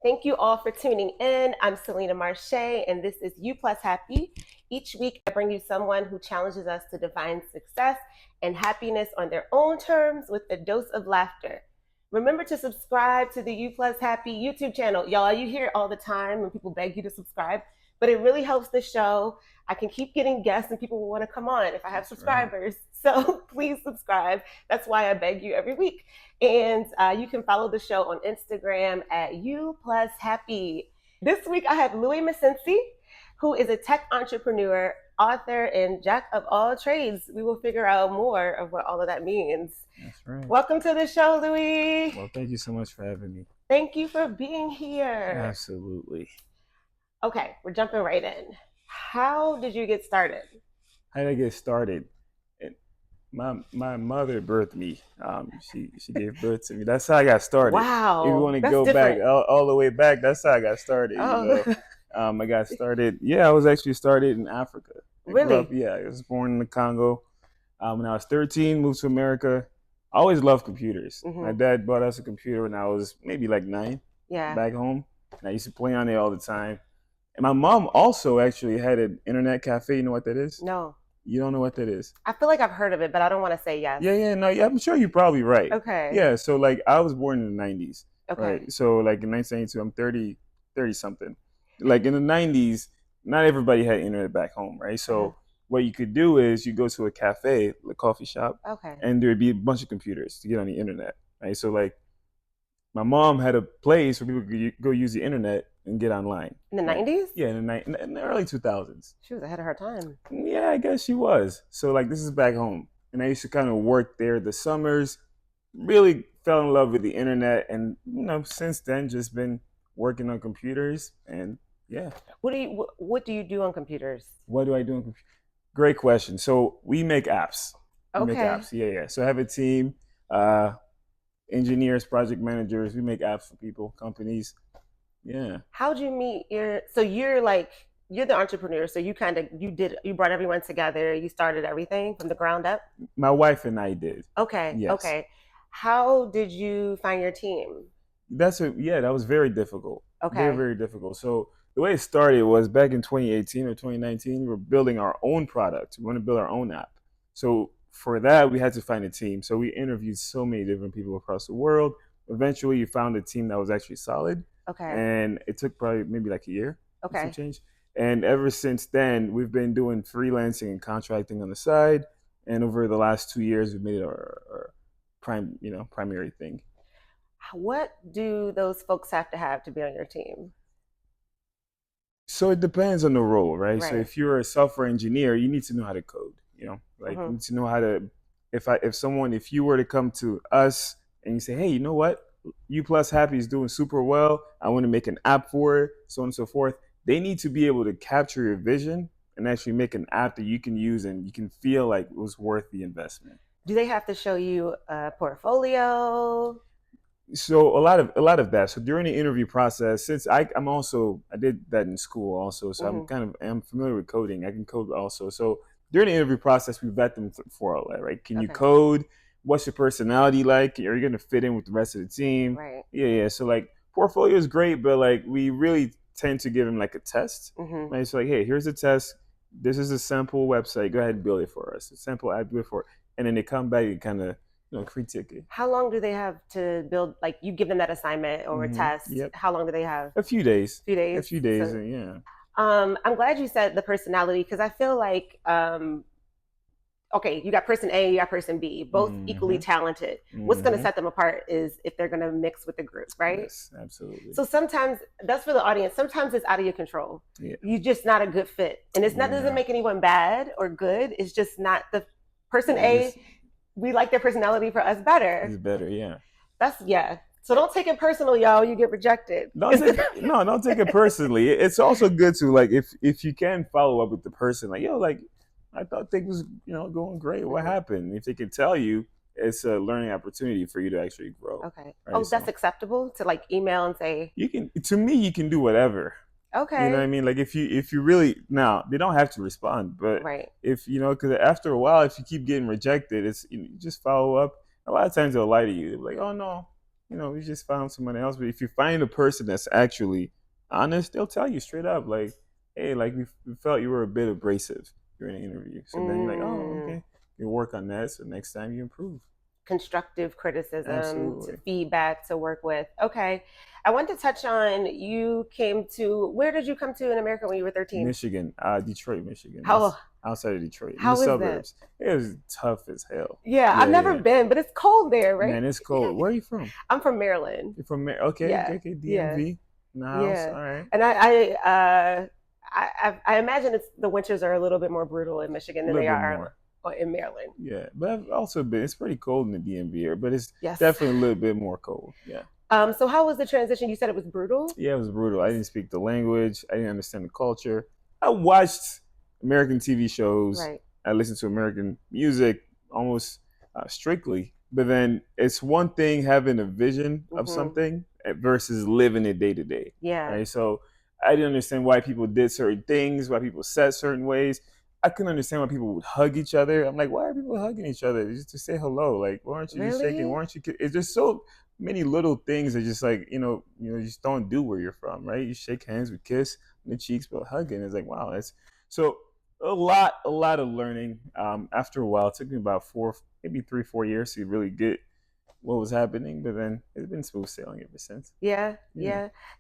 Thank you all for tuning in. I'm Selena Marche, and this is You Plus Happy. Each week, I bring you someone who challenges us to define success and happiness on their own terms with a dose of laughter. Remember to subscribe to the You Plus Happy YouTube channel. Y'all, you hear it all the time when people beg you to subscribe, but it really helps the show. I can keep getting guests and people will want to come on if I have subscribers. So please subscribe. That's why I beg you every week. And you can follow the show on Instagram at You Plus Happy. This week I have Louis Masensi, who is a tech entrepreneur, author, and jack of all trades. We will figure out more of what all of that means. That's right. Welcome to the show, Louis. Well, thank you so much for having me. Thank you for being here. Absolutely. Okay, we're jumping right in. How did you get started? How did I get started? My mother birthed me. She gave birth to me. That's how I got started. Wow. If you want to go different. back all the way back, that's how I got started. Oh. I got started. Yeah, I was actually started in Africa. Really? I was born in the Congo. When I was 13, moved to America. I always loved computers. Mhm. My dad bought us a computer when I was maybe like 9. Yeah. Back home. And I used to play on it all the time. And my mom also actually had an internet cafe. You know what that is? No. You don't know what that is? I feel like I've heard of it, but I don't want to say yes. Yeah, I'm sure you're probably right. Okay. Yeah, so like I was born in the 90s. Okay. Right? So like in 1992, I'm 30 something. Like in the 90s, not everybody had internet back home, right? So what you could do is you go to a cafe, a coffee shop, Okay. and there'd be a bunch of computers to get on the internet, right? So like my mom had a place where people could go use the internet and get online. In the 90s? Yeah, in the early 2000s. She was ahead of her time. Yeah, I guess she was. So like this is back home. And I used to kind of work there the summers, really fell in love with the internet. And, since then just been working on computers and yeah. What do you do on computers? What do I do on computers? Great question. So we make apps. We make Okay. apps. Yeah. So I have a team, engineers, project managers. We make apps for people, companies. Yeah. How'd you meet you're the entrepreneur, so you brought everyone together, you started everything from the ground up? My wife and I did. Okay. Yes. Okay. How did you find your team? That was very difficult. Okay. Very, very difficult. So the way it started was back in 2018 or 2019, we were building our own product. We want to build our own app. So for that, we had to find a team. So we interviewed so many different people across the world. Eventually, you found a team that was actually solid. Okay. And it took probably maybe like a year. Okay. To change. And ever since then, we've been doing freelancing and contracting on the side. And over the last 2 years, we've made it our primary thing. What do those folks have to be on your team? So it depends on the role, right? Right. So if you're a software engineer, you need to know how to code. You need to know how to. If you were to come to us and you say, hey, you know what? U Plus Happy is doing super well. I want to make an app for it, so on and so forth. They need to be able to capture your vision and actually make an app that you can use and you can feel like it was worth the investment. Do they have to show you a portfolio? So a lot of that. So during the interview process, since I did that in school also, so I'm familiar with coding. I can code also. So during the interview process, we vet them for all that, right? Can you code? What's your personality like? Are you going to fit in with the rest of the team? Right. Yeah. So like portfolio is great, but like we really tend to give them like a test. Right? So like, hey, here's a test. This is a sample website. Go ahead and build it for us. A sample app, do it for it. And then they come back and kind of critique it. How long do they have to build? Like you give them that assignment or a test. Yep. How long do they have? A few days. A few days. A few days. So, yeah. I'm glad you said the personality because I feel like okay, you got person A, you got person B, both equally talented. What's going to set them apart is if they're going to mix with the group, right? Yes, absolutely. So sometimes, that's for the audience, sometimes it's out of your control. Yeah. You're just not a good fit. And it's not doesn't make anyone bad or good. It's just not the person A, we like their personality for us better. It's better, yeah. So don't take it personal, y'all. You get rejected. Don't take it personally. It's also good to like if you can follow up with the person, like, yo, like I thought things was going great. What happened? If they can tell you, it's a learning opportunity for you to actually grow. Okay. Right? That's acceptable to like email and say. You can. To me, you can do whatever. Okay. You know what I mean? Like if you really now they don't have to respond, but if because after a while, if you keep getting rejected, it's you just follow up. A lot of times they'll lie to you. They'll be like, oh no, you just found somebody else. But if you find a person that's actually honest, they'll tell you straight up, like, hey, like we felt you were a bit abrasive during the interview. So then you're like, oh, okay, you work on that. So next time you improve. Constructive criticism, to Absolutely. feedback to work with. Okay. I want to touch on, you came to, where did you come to in America when you were 13? Michigan, Detroit, Michigan. How It's outside of Detroit, in the how is that? suburbs. It was tough as hell. Yeah, I've Yeah, never yeah. been, but it's cold there, right? Man, it's cold. Where are you from? I'm from Maryland. You're from okay, Yeah. okay, Yeah. DMV in the house. Yeah. All right. And I imagine it's the winters are a little bit more brutal in Michigan A than little they bit are more. in Maryland. Yeah, but I've also been. It's pretty cold in the DMV here, but it's Yes. definitely a little bit more cold. Yeah. So how was the transition? You said it was brutal? Yeah, it was brutal. I didn't speak the language. I didn't understand the culture. I watched American TV shows. Right. I listened to American music almost strictly. But then it's one thing having a vision of something versus living it day to day. Yeah. Right. So I didn't understand why people did certain things, why people said certain ways. I couldn't understand why people would hug each other. I'm like, why are people hugging each other? Just to say hello. Like, why aren't you just shaking? Why aren't you? It's just so many little things that just like you just don't do where you're from, right? You shake hands, we kiss on the cheeks, but hugging is like, wow, that's so a lot of learning. After a while, it took me about 3-4 years to really get what was happening, but then it's been smooth sailing ever since. Yeah.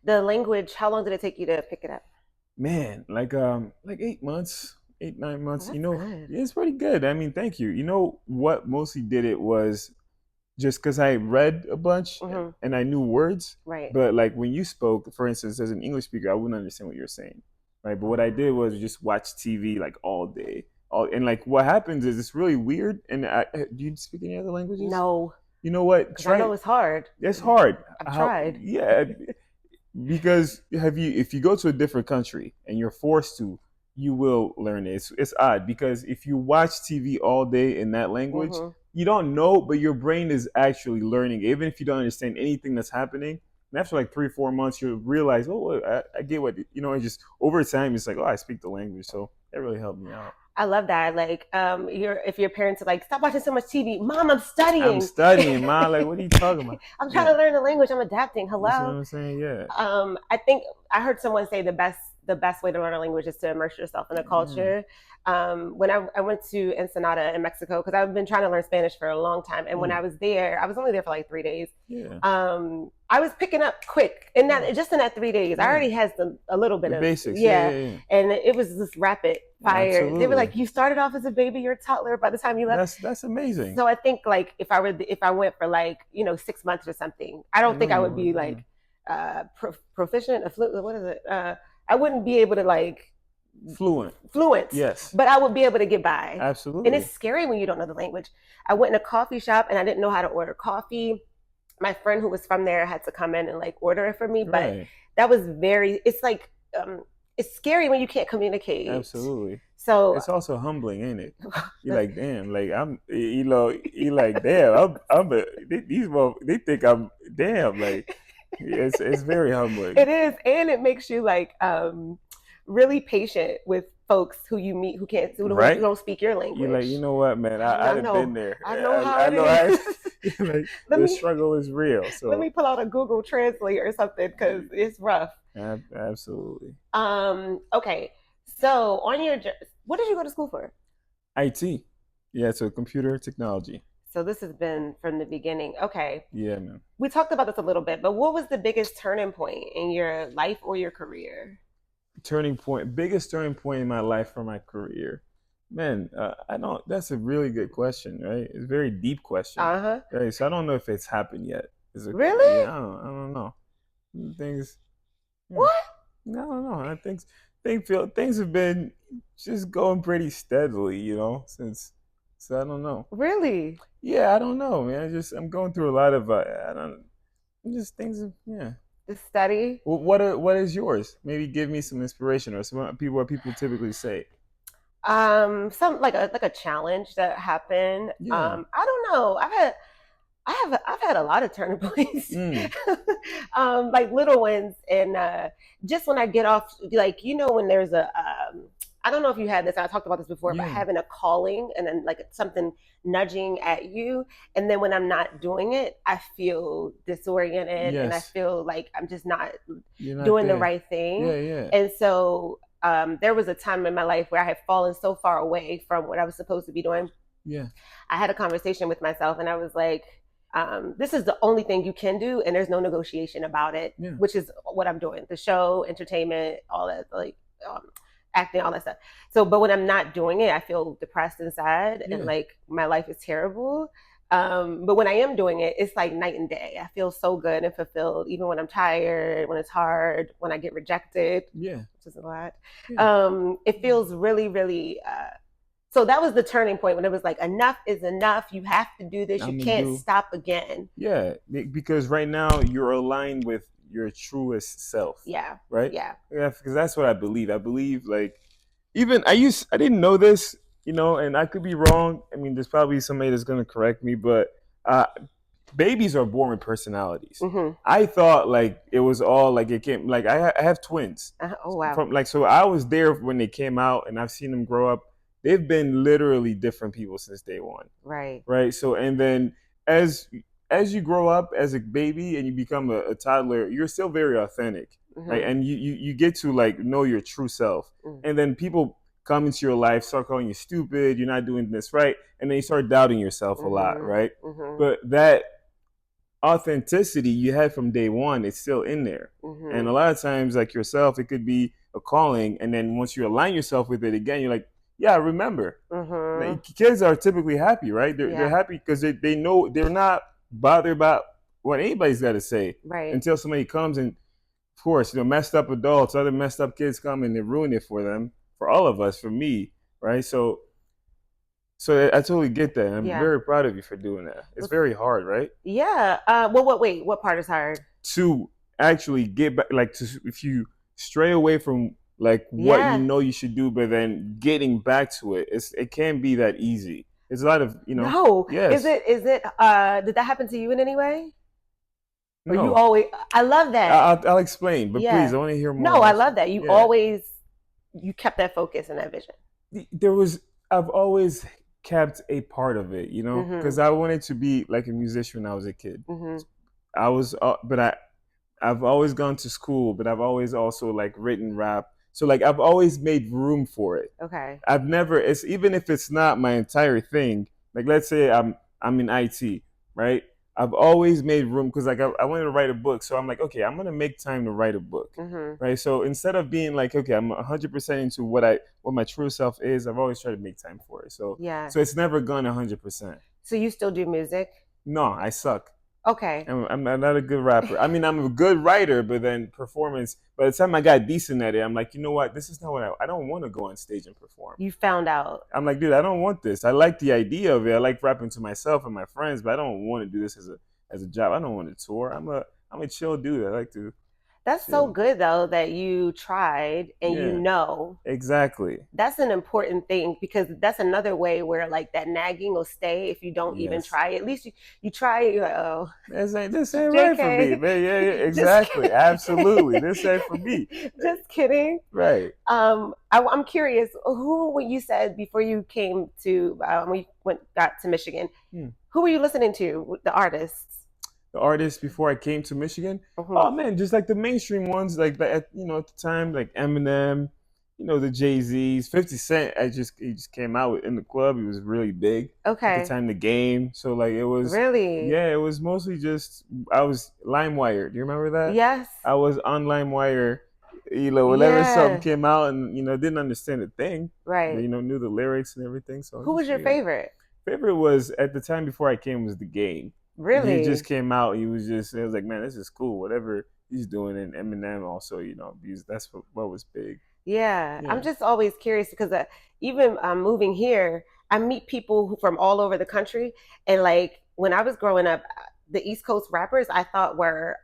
The language, how long did it take you to pick it up? Man, like 8 months, 8-9 months. Good. It's pretty good. I mean, thank you. You know what mostly did it was just because I read a bunch and I knew words. Right. But like when you spoke, for instance, as an English speaker, I wouldn't understand what you were saying. Right. But what I did was just watch TV like all day. And like what happens is it's really weird. And do you speak any other languages? No. You know what? I know it's hard. It's hard. I've tried. Yeah. Because if you go to a different country and you're forced to, you will learn it. It's odd because if you watch TV all day in that language, you don't know, but your brain is actually learning, even if you don't understand anything that's happening. And after like 3-4 months, you'll realize, oh, I get what, and just over time, it's like, oh, I speak the language. So that really helped me out. I love that. Like, if your parents are like, stop watching so much TV. Mom, I'm studying. I'm studying, Mom. Like, what are you talking about? I'm trying to learn the language. I'm adapting. Hello. That's what I'm saying. Yeah. I think I heard someone say the best way to learn a language is to immerse yourself in a culture. When I went to Ensenada in Mexico, because I've been trying to learn Spanish for a long time, and when I was there, I was only there for like 3 days. Yeah. I was picking up quick, and just in that 3 days, I already had a little bit the of basics. Yeah. And it was just rapid fire. Absolutely. They were like, you started off as a baby, you're a toddler by the time you left. That's amazing. So I think like if I went for like 6 months or something, I don't think I would be like proficient, what is it? I wouldn't be able to like fluent. Yes. But I would be able to get by. Absolutely. And it's scary when you don't know the language. I went in a coffee shop and I didn't know how to order coffee. My friend who was from there had to come in and like order it for me. But that was it's like it's scary when you can't communicate. Absolutely. So it's also humbling, ain't it? You're like, damn, like I'm, you like, damn, they think I'm, damn, like, it's very humbling. It is, and it makes you like really patient with folks who you meet who don't speak your language. You're like, you know what, man, I've been there. I know how it is. Like, the struggle is real. So let me pull out a Google Translate or something because it's rough. Absolutely. Okay. So what did you go to school for? IT. Yeah, so computer technology. So this has been from the beginning. Okay. Yeah, man. We talked about this a little bit, but what was the biggest turning point in your life or your career? Biggest turning point in my life for my career. Man, that's a really good question, right? It's a very deep question. Right? So I don't know if it's happened yet. Really? Yeah, I don't know. Things. What? I don't know. I think things have been just going pretty steadily, since. So I don't know. Really? Yeah, I don't know, man. I'm going through a lot of things. The study. Well, what is yours? Maybe give me some inspiration or what people typically say. Some like a challenge that happened. Yeah. I don't know. I've had a lot of turning points, like little ones, and just when I get off, like when there's I don't know if you had this, I talked about this before, but Yeah. having a calling and then like something nudging at you. And then when I'm not doing it, I feel disoriented and I Yes. feel like I'm just not You're not doing the there. right thing. Yeah, yeah. And so there was a time in my life where I had fallen so far away from what I was supposed to be doing. Yeah. I had a conversation with myself and I was like, this is the only thing you can do, and there's no negotiation about it, Yeah. which is what I'm doing. The show, entertainment, all that, like acting, all that stuff. So, but when I'm not doing it, I feel depressed and sad, and Yeah. like my life is terrible. But when I am doing it, it's like night and day. I feel so good and fulfilled, even when I'm tired, when it's hard, when I get rejected, Yeah. which is a lot. Yeah. It feels really, really. So that was the turning point when it was like, enough is enough. You have to do this. You I'm gonna can't do. stop again. Yeah, because right now you're aligned with your truest self. Yeah. Right. Yeah. Yeah, because that's what I believe. I believe like even I didn't know this, and I could be wrong. I mean, there's probably somebody that's gonna correct me, but uh, babies are born with personalities. Mm-hmm. I thought like it was all like it came like I have twins Oh wow. from like so I was there when they came out and I've seen them grow up. They've been literally different people since day one. Right. Right. So and then as as you grow up as a baby and you become a toddler, you're still very authentic. Right. Mm-hmm. And you get to like know your true self. Mm-hmm. And then people come into your life, start calling you stupid, you're not doing this right, and then you start doubting yourself a lot, right? Mm-hmm. But that authenticity you had from day one is still in there. Mm-hmm. And a lot of times, like yourself, it could be a calling, and then once you align yourself with it again, you're like, yeah, I remember. Mm-hmm. Like, kids are typically happy, right? They're happy because they know they're not bothered about what anybody's got to say. Right. Until somebody comes and, of course, messed up adults, other messed up kids come and they ruin it for them, for all of us, for me, right? So I totally get that. I'm very proud of you for doing that. It's very hard, right? Yeah. Wait. What part is hard? To actually get back, like, if you stray away from like what you know you should do, but then getting back to it, it can't be that easy. It's a lot of No. Yes. Is it? Did that happen to you in any way? Or No. you always? I love that. I'll explain, but please, I want to hear more. No, I love that. You always kept that focus and that vision. I've always kept a part of it, because I wanted to be like a musician when I was a kid. Mm-hmm. I've always gone to school, but I've always also like written rap. So like I've always made room for it. Okay. I've never, it's even if it's not my entire thing. Like let's say I'm in IT, right? I've always made room because like I wanted to write a book, so I'm like, okay, I'm gonna make time to write a book, right? So instead of being like, okay, I'm 100% into what my true self is, I've always tried to make time for it. So so it's never gone 100%. So you still do music? No, I suck. Okay. I'm not a good rapper. I mean, I'm a good writer, but then performance. By the time I got decent at it, I'm like, you know what? This is not what I don't want to go on stage and perform. You found out. I'm like, dude, I don't want this. I like the idea of it. I like rapping to myself and my friends, but I don't want to do this as a job. I don't want to tour. I'm a chill dude. I like to. That's so good though that you tried and Exactly. That's an important thing because that's another way where like that nagging will stay if you don't even try. At least you try it. You're like, oh, this ain't right for me, man. Yeah, exactly, absolutely. This ain't for me. Just kidding. Right. I'm curious. When you said before you came to got to Michigan, who were you listening to? The artists. The artists before I came to Michigan. Oh man, just like the mainstream ones, like at the time, like Eminem, the Jay-Z's, 50 Cent. He just came out in the club. He was really big. Okay. At the time, The Game. So like it was really. Yeah, it was mostly just I was LimeWire. Do you remember that? Yes. I was on LimeWire. Whenever something came out and didn't understand a thing. Right. Knew the lyrics and everything. So who was your favorite? Favorite was at the time before I came was The Game. Really? He just came out. It was like, man, this is cool. Whatever he's doing, and Eminem also, because that's what was big. Yeah. I'm just always curious because even moving here, I meet people from all over the country, and like when I was growing up, the East Coast rappers I thought were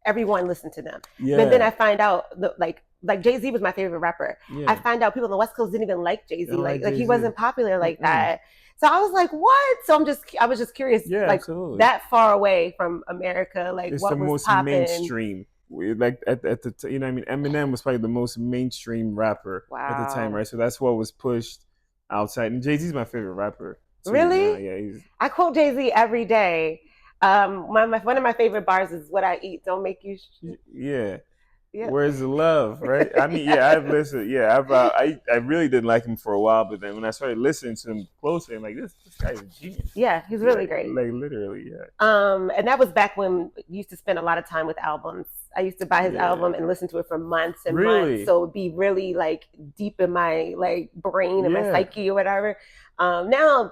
everyone listened to them. Yeah. But then I find out like Jay-Z was my favorite rapper. Yeah. I find out people on the West Coast didn't even like Jay-Z. Like he wasn't popular like that. So I was like, what? So I was just curious, like absolutely. That far away from America, like it's what the was most popping. Mainstream. like at the you know what I mean, Eminem was probably the most mainstream rapper at the time, Wow. right? So that's what was pushed outside. And Jay-Z's my favorite rapper too. Now, Really? yeah, he's I quote Jay-Z every day. One of my favorite bars is "What I eat don't make you." yeah. Yeah. Where's the love, right? I mean, yeah, I've Yes. listened. Yeah, I really didn't like him for a while, but then when I started listening to him closely, I'm like, this guy's a genius. Yeah, he's really great. Like literally, yeah, And that was back when you used to spend a lot of time with albums. I used to buy his yeah. album and listen to it for months and months, Really, so it'd be really like deep in my like brain and my yeah. psyche or whatever. Now,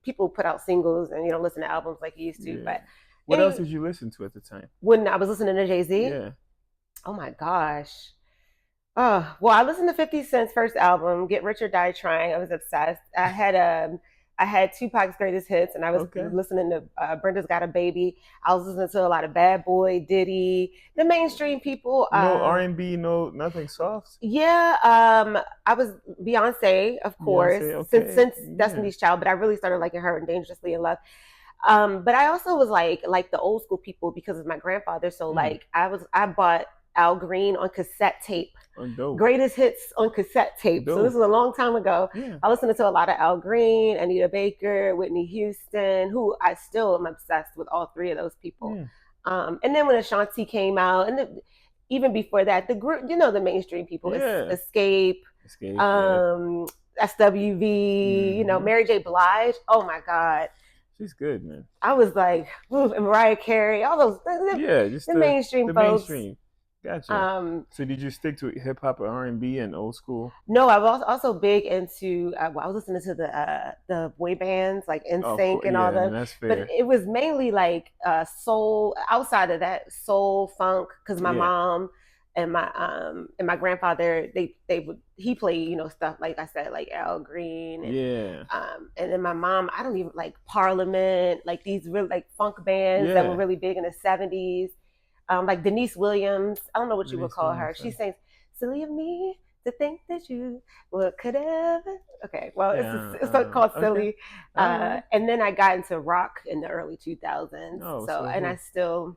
people put out singles and listen to albums like you used to. Yeah. But What else anyway, did you listen to at the time? when I was listening to Jay Z, Yeah. oh my gosh. Oh, well, I listened to 50 Cent's first album, Get Rich or Die Trying. I was obsessed. I had Tupac's greatest hits, and I was Okay. listening to Brenda's Got a Baby. I was listening to a lot of Bad Boy, Diddy, the mainstream people. No R&B, no nothing soft. Yeah, I was Beyonce, of course, Beyonce. since Okay. Yeah. Destiny's Child, but I really started liking her and Dangerously in Love. But I also was like the old school people because of my grandfather. So Mm. like I bought Al Green on cassette tape, Oh, dope. greatest hits on cassette tape. So this Dope. was a long time ago. Yeah. I listened to a lot of Al Green, Anita Baker, Whitney Houston, who I still am obsessed with all three of those people. Yeah. And then when Ashanti came out, and even before that, the group, the mainstream people, Yeah. Escape, Escape. Yeah. um, SWV, Hmm. Mary J. Blige. Oh my God. She's good, man. I was like, ooh, and Mariah Carey, all those Yeah, just the mainstream the folks. mainstream. Gotcha. Um, So did you stick to hip hop or R&B and old school? no, I was also big into. I was listening to the boy bands like Oh, of NSYNC course. and all Yeah, the, that's but fair. it was mainly like soul. Outside of that, soul funk, because my Yeah. mom and my grandfather they would he played stuff like I said like Al Green Yeah. and then my mom I don't even like Parliament, like these real like funk bands that were Yeah. really big in the 70s, like Denise Williams. I don't know what you would Denise call her. Williams. She sings "Silly of Me to Think That You Could Ever." Okay, well, Yeah. it's so called Okay. "Silly," All right. and then I got into rock in the early 2000s. Oh, So, so and I who? still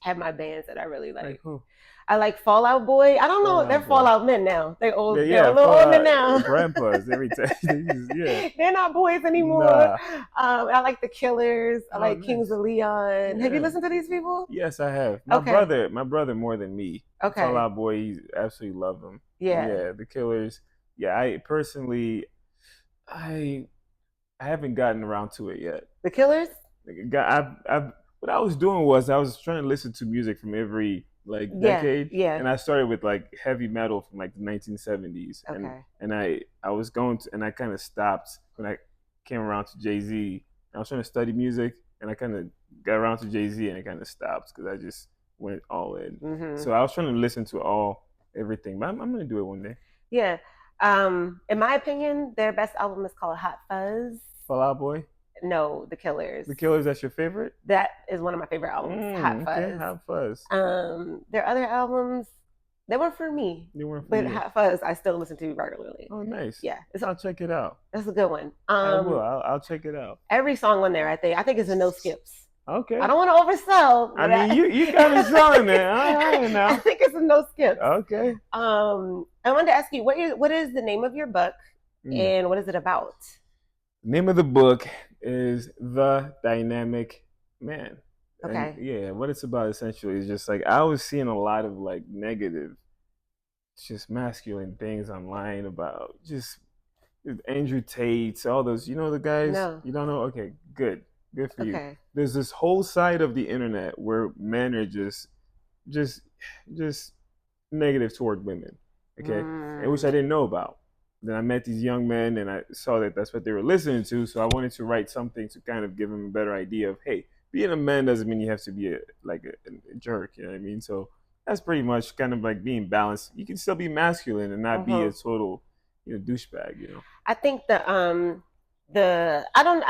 have my bands that I really Like like. who? I like Fallout Boy. I don't Fall know. They're Out Boy. Fallout men now. They Yeah, old. They're a yeah. little Fall older Out now. grandpas every time. Yeah. They're not boys anymore. Nah. I like the Killers. I Oh, like Kings nice. of Leon. Have you Yeah. listened to these people? Yes, I have. Okay. My brother more than me. Fall Okay. Out Boy, he absolutely love them. Yeah. Yeah, the Killers. Yeah, I personally, I I haven't gotten around to it yet. The Killers? I've what I was doing was I was trying to listen to music from every like Yeah. decade, Yeah. and I started with like heavy metal from like the 1970s, Okay. and I was going to and I kind of stopped when I came around to Jay Z. I was trying to study music, and I kind of got around to Jay Z, and I kind of stopped because I just went all in. Mm-hmm. So I was trying to listen to everything, but I'm gonna do it one day. Yeah. In my opinion, their best album is called Hot Fuzz. Fall Out Boy, No, The Killers. The Killers. That's your favorite? That is one of my favorite albums. Hot Okay, Fuzz. Hot Fuzz. Their other albums, they were for me, They weren't for but you. Hot Fuzz I still listen to regularly. Oh, nice. Yeah, I'll check it out. that's a good one. I will. I'll check it out. Every song on there, I think it's a no skips. Okay. I don't want to oversell. I mean, you kind of strong there. All right now. I think it's a no skips. Okay. I wanted to ask you what is the name of your book and what is it about? Name of the book is The Dynamic Man. Okay. And yeah, what it's about essentially is just like I was seeing a lot of like negative, just masculine things online about just Andrew Tate, all those. You know the guys? No. You don't know? Okay, good. Good for you. Okay. There's this whole side of the internet where men are just negative toward women. Okay, and which I didn't know about. Then I met these young men, and I saw that that's what they were listening to. So I wanted to write something to kind of give them a better idea of, hey, being a man doesn't mean you have to be a jerk. You know what I mean? So that's pretty much kind of like being balanced. You can still be masculine and not be a total, douchebag. You know. I think I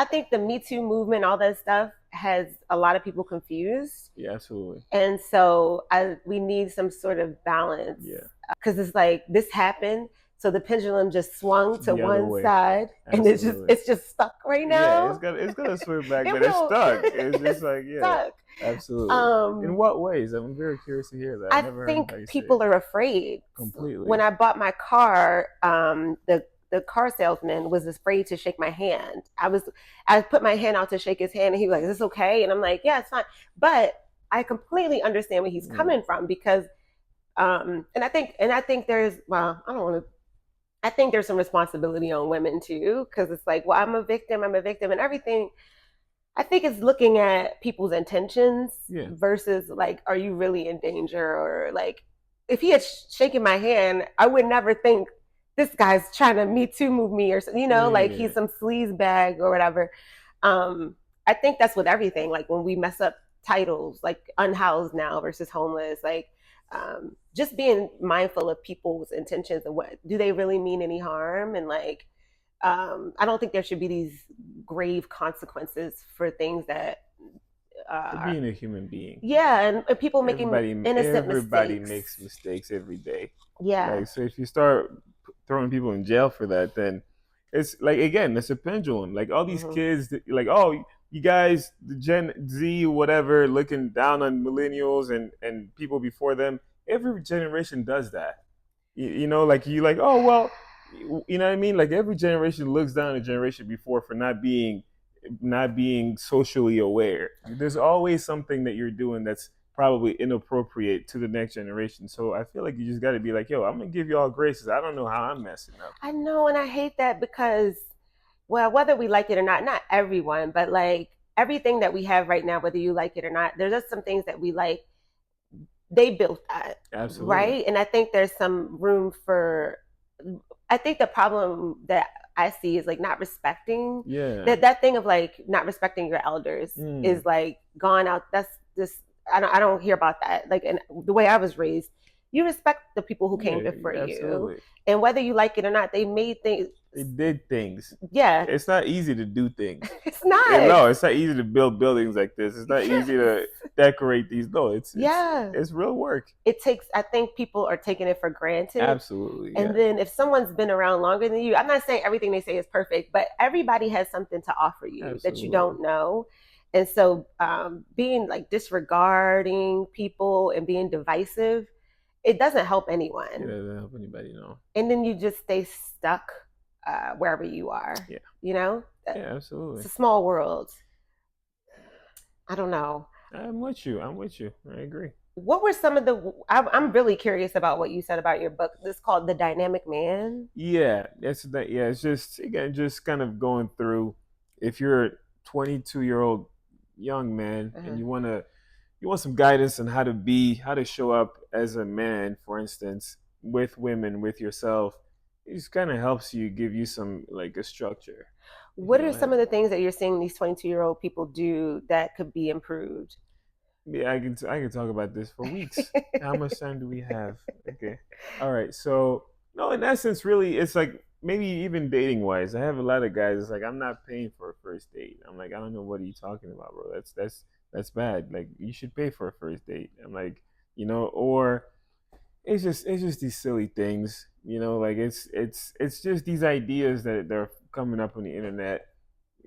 think the Me Too movement, all that stuff, has a lot of people confused. Yeah, absolutely. And so we need some sort of balance. Yeah. Because it's like this happened, So the pendulum just swung to The other one way. side, and Absolutely. it's just stuck right Yeah, now. it's gonna swing back, It but it's will. stuck. It's just It's like, yeah, stuck. absolutely. In what ways? I'm very curious to hear that. I I never heard think anybody say it. people are afraid. When Completely. I bought my car, the car salesman was afraid to shake my hand. I put my hand out to shake his hand, and he was like, "Is this okay?" And I'm like, "Yeah, it's fine." But I completely understand where he's coming from because, and I think there's, well, I don't want to. I think there's some responsibility on women too, because it's like, well, I'm a victim, and everything. I think it's looking at people's intentions versus like, are you really in danger? Or like, if he had shaken my hand, I would never think this guy's trying to Me Too move me or like he's some sleaze bag or whatever. Um, I think that's with everything. Like when we mess up titles, like unhoused now versus homeless, like just being mindful of people's intentions and what do they really mean any harm, and like I don't think there should be these grave consequences for things that For being a human being. Yeah, and people making innocent Everybody mistakes. makes mistakes every day. Yeah. Like, so if you start throwing people in jail for that, then it's like, again, it's a pendulum. Like all these kids, like, oh, you guys, the Gen Z, whatever, looking down on millennials and people before them. Every generation does that. You know, like you like, oh well, you know what I mean? Like every generation looks down on a generation before for not being socially aware. There's always something that you're doing that's probably inappropriate to the next generation. So I feel like you just got to be like, yo, I'm gonna give y'all graces. I don't know how I'm messing up. I know, and I hate that because, well, whether we like it or not everyone, but like everything that we have right now, whether you like it or not, there's just some things that we like. They built that, Absolutely. Right? And I think there's some room for. I think the problem that I see is like not respecting. That thing of like not respecting your elders is like gone out. That's just I don't hear about that. Like, and the way I was raised, you respect the people who came before you, and whether you like it or not, they made things. They did things. Yeah. It's not easy to do things. It's not. No, it's not easy to build buildings like this. It's not easy to decorate these. No, it's real work. It takes, I think people are taking it for granted. Absolutely. And then if someone's been around longer than you, I'm not saying everything they say is perfect, but everybody has something to offer you that you don't know. And so being like disregarding people and being divisive, it doesn't help anyone. It doesn't help anybody, no. And then you just stay stuck wherever you are. Yeah. You know? Yeah, absolutely. It's a small world. I don't know. I'm with you. I agree. What were some of the? I'm really curious about what you said about your book. This is called The Dynamic Man. Yeah, that's that. Yeah, it's just, again, just kind of going through. If you're a 22-year-old young man and you want some guidance on how to show up as a man, for instance, with women, with yourself, it just kind of helps you, give you some, like, a structure. What are some of the things that you're seeing these 22-year-old people do that could be improved? Yeah, I can talk about this for weeks. How much time do we have? Okay. All right. So, no, in essence, really, it's like, maybe even dating wise, I have a lot of guys. It's like, I'm not paying for a first date. I'm like, I don't know, what are you talking about, bro? That's bad. Like, you should pay for a first date. I'm like, or it's just these silly things, like it's just these ideas that they're coming up on the internet.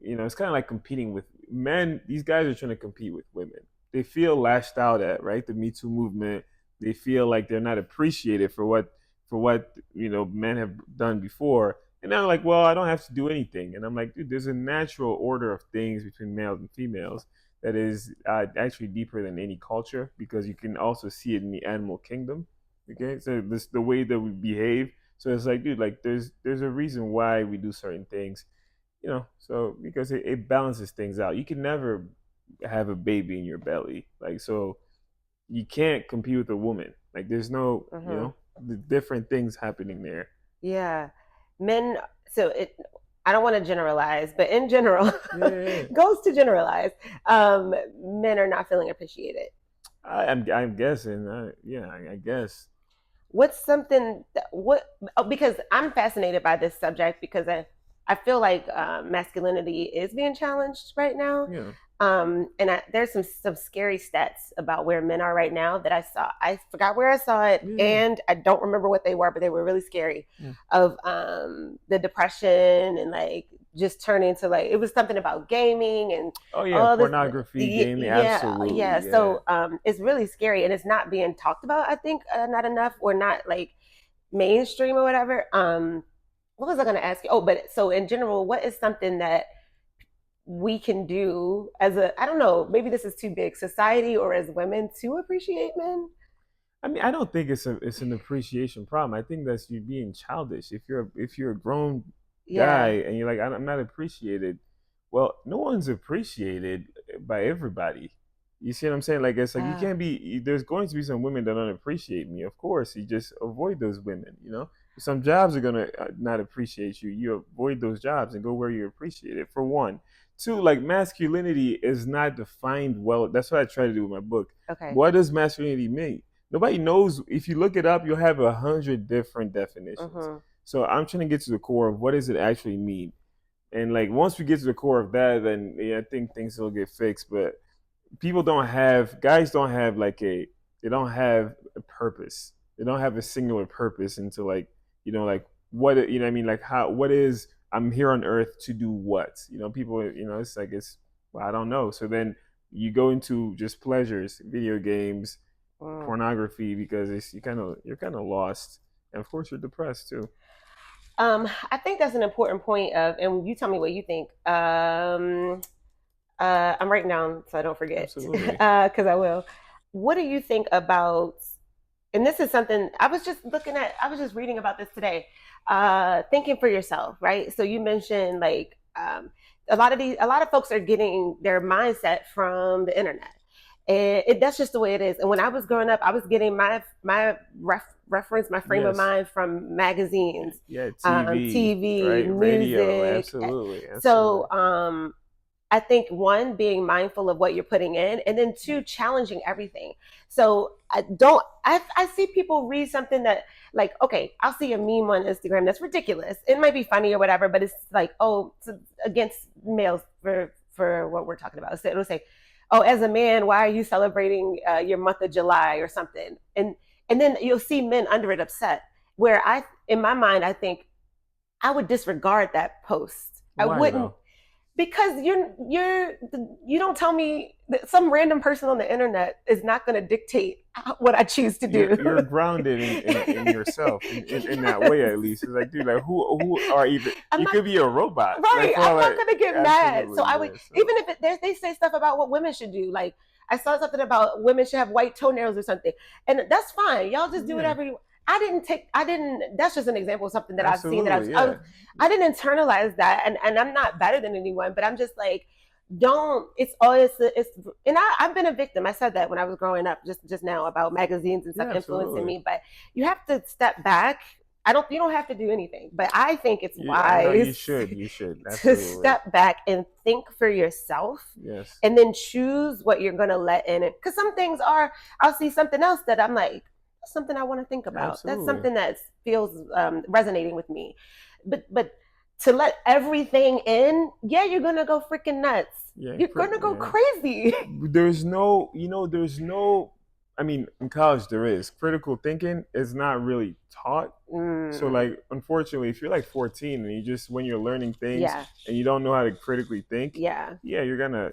It's kind of like competing with men. These guys are trying to compete with women. They feel lashed out at, right? The Me Too movement. They feel like they're not appreciated for what men have done before. And they're like, well, I don't have to do anything. And I'm like, dude, there's a natural order of things between males and females that is actually deeper than any culture, because you can also see it in the animal kingdom. Okay, so this the way that we behave. So it's like, dude, like there's a reason why we do certain things, so because it balances things out. You can never have a baby in your belly, like, so you can't compete with a woman. Like, there's no, the different things happening there. Yeah, men. So I don't want to generalize, but in general, goes to generalize. Men are not feeling appreciated. I'm guessing. I guess. What's something because I'm fascinated by this subject, because I feel like masculinity is being challenged right now. Yeah. There's some scary stats about where men are right now that I saw. I forgot where I saw it, Yeah. and I don't remember what they were, but they were really scary. Yeah. Of the depression and like just turning to like, it was something about gaming and Oh yeah, all this. pornography, gaming, absolutely. Yeah. Yeah. So it's really scary, and it's not being talked about. I think not enough, or not like mainstream or whatever. What was I going to ask you? Oh, but so in general, what is something that we can do as a, I don't know, maybe this is too big, society or as women, to appreciate men? I mean, I don't think it's an appreciation problem. I think that's you being childish. If you're a grown guy Yeah. and you're like, I'm not appreciated, well, no one's appreciated by everybody. You see what I'm saying? Like it's like you Uh, can't be. There's going to be some women that don't appreciate me. Of course, you just avoid those women. Some jobs are gonna not appreciate you. You avoid those jobs and go where you're appreciated. For one, two, like masculinity is not defined well. That's what I try to do with my book. okay. What does masculinity mean? Nobody knows. If you look it up, you'll have 100 different definitions. Mm-hmm. So I'm trying to get to the core of what does it actually mean. And like once we get to the core of that, then yeah, I think things will get fixed. But guys don't have they don't have a purpose. They don't have a singular purpose into like what, I mean, like what is, I'm here on earth to do what? People, it's like, well, I don't know. So then you go into just pleasures, video games, Mm. pornography, because you're kind of lost, and of course you're depressed too. I think that's an important point of, and you tell me what you think. I'm writing down so I don't forget, Absolutely. because I will. What do you think about? And this is something I was just looking at. I was just reading about this today. Thinking for yourself, right? So you mentioned like a lot of folks are getting their mindset from the internet, and that's just the way it is. And when I was growing up, I was getting reference, my frame of Yes. mind from magazines, Yeah, TV, TV, right? Radio, music. absolutely. So I think one, being mindful of what you're putting in, and then two, challenging everything. So I see people read something that, like, okay, I'll see a meme on Instagram that's ridiculous. It might be funny or whatever, but it's like, oh, it's against males for what we're talking about. So it'll say, oh, as a man, why are you celebrating your month of July or something? And then you'll see men under it upset. Where in my mind, I think I would disregard that post. I Why wouldn't, though? because you don't tell me that some random person on the internet is not going to dictate what I choose to do. You're grounded in yourself in that way, at least. It's like, dude, like who are even? I'm You not, could be a robot, right. like, I'm not like, going to get mad. So absolutely, I would, yeah. So, even if they say stuff about what women should do, like I saw something about women should have white toenails or something, and that's fine. Y'all just do yeah, whatever you. I didn't. That's just an example of something that I've seen that absolutely, yeah. I didn't internalize that, and I'm not better than anyone, but I'm just like, don't. It's always it's, and I've been a victim. I said that when I was growing up, just now, about magazines and stuff Yeah, influencing absolutely. me. But you have to step back. You don't have to do anything, but I think it's I know you wise should. You should, to absolutely. step back and think for yourself, Yes, and then choose what you're going to let in it. Because some things are, I'll see something else that I'm like, that's something I want to think about. That's absolutely. something that feels resonating with me. But to let everything in, yeah, you're going to go freaking nuts. Yeah, You're going to go yeah. crazy. There's no, I mean, in college there is. Critical thinking is not really taught. So Mm, like, unfortunately, if you're like 14 and when you're learning things yeah, and you don't know how to critically think, yeah. yeah, you're gonna,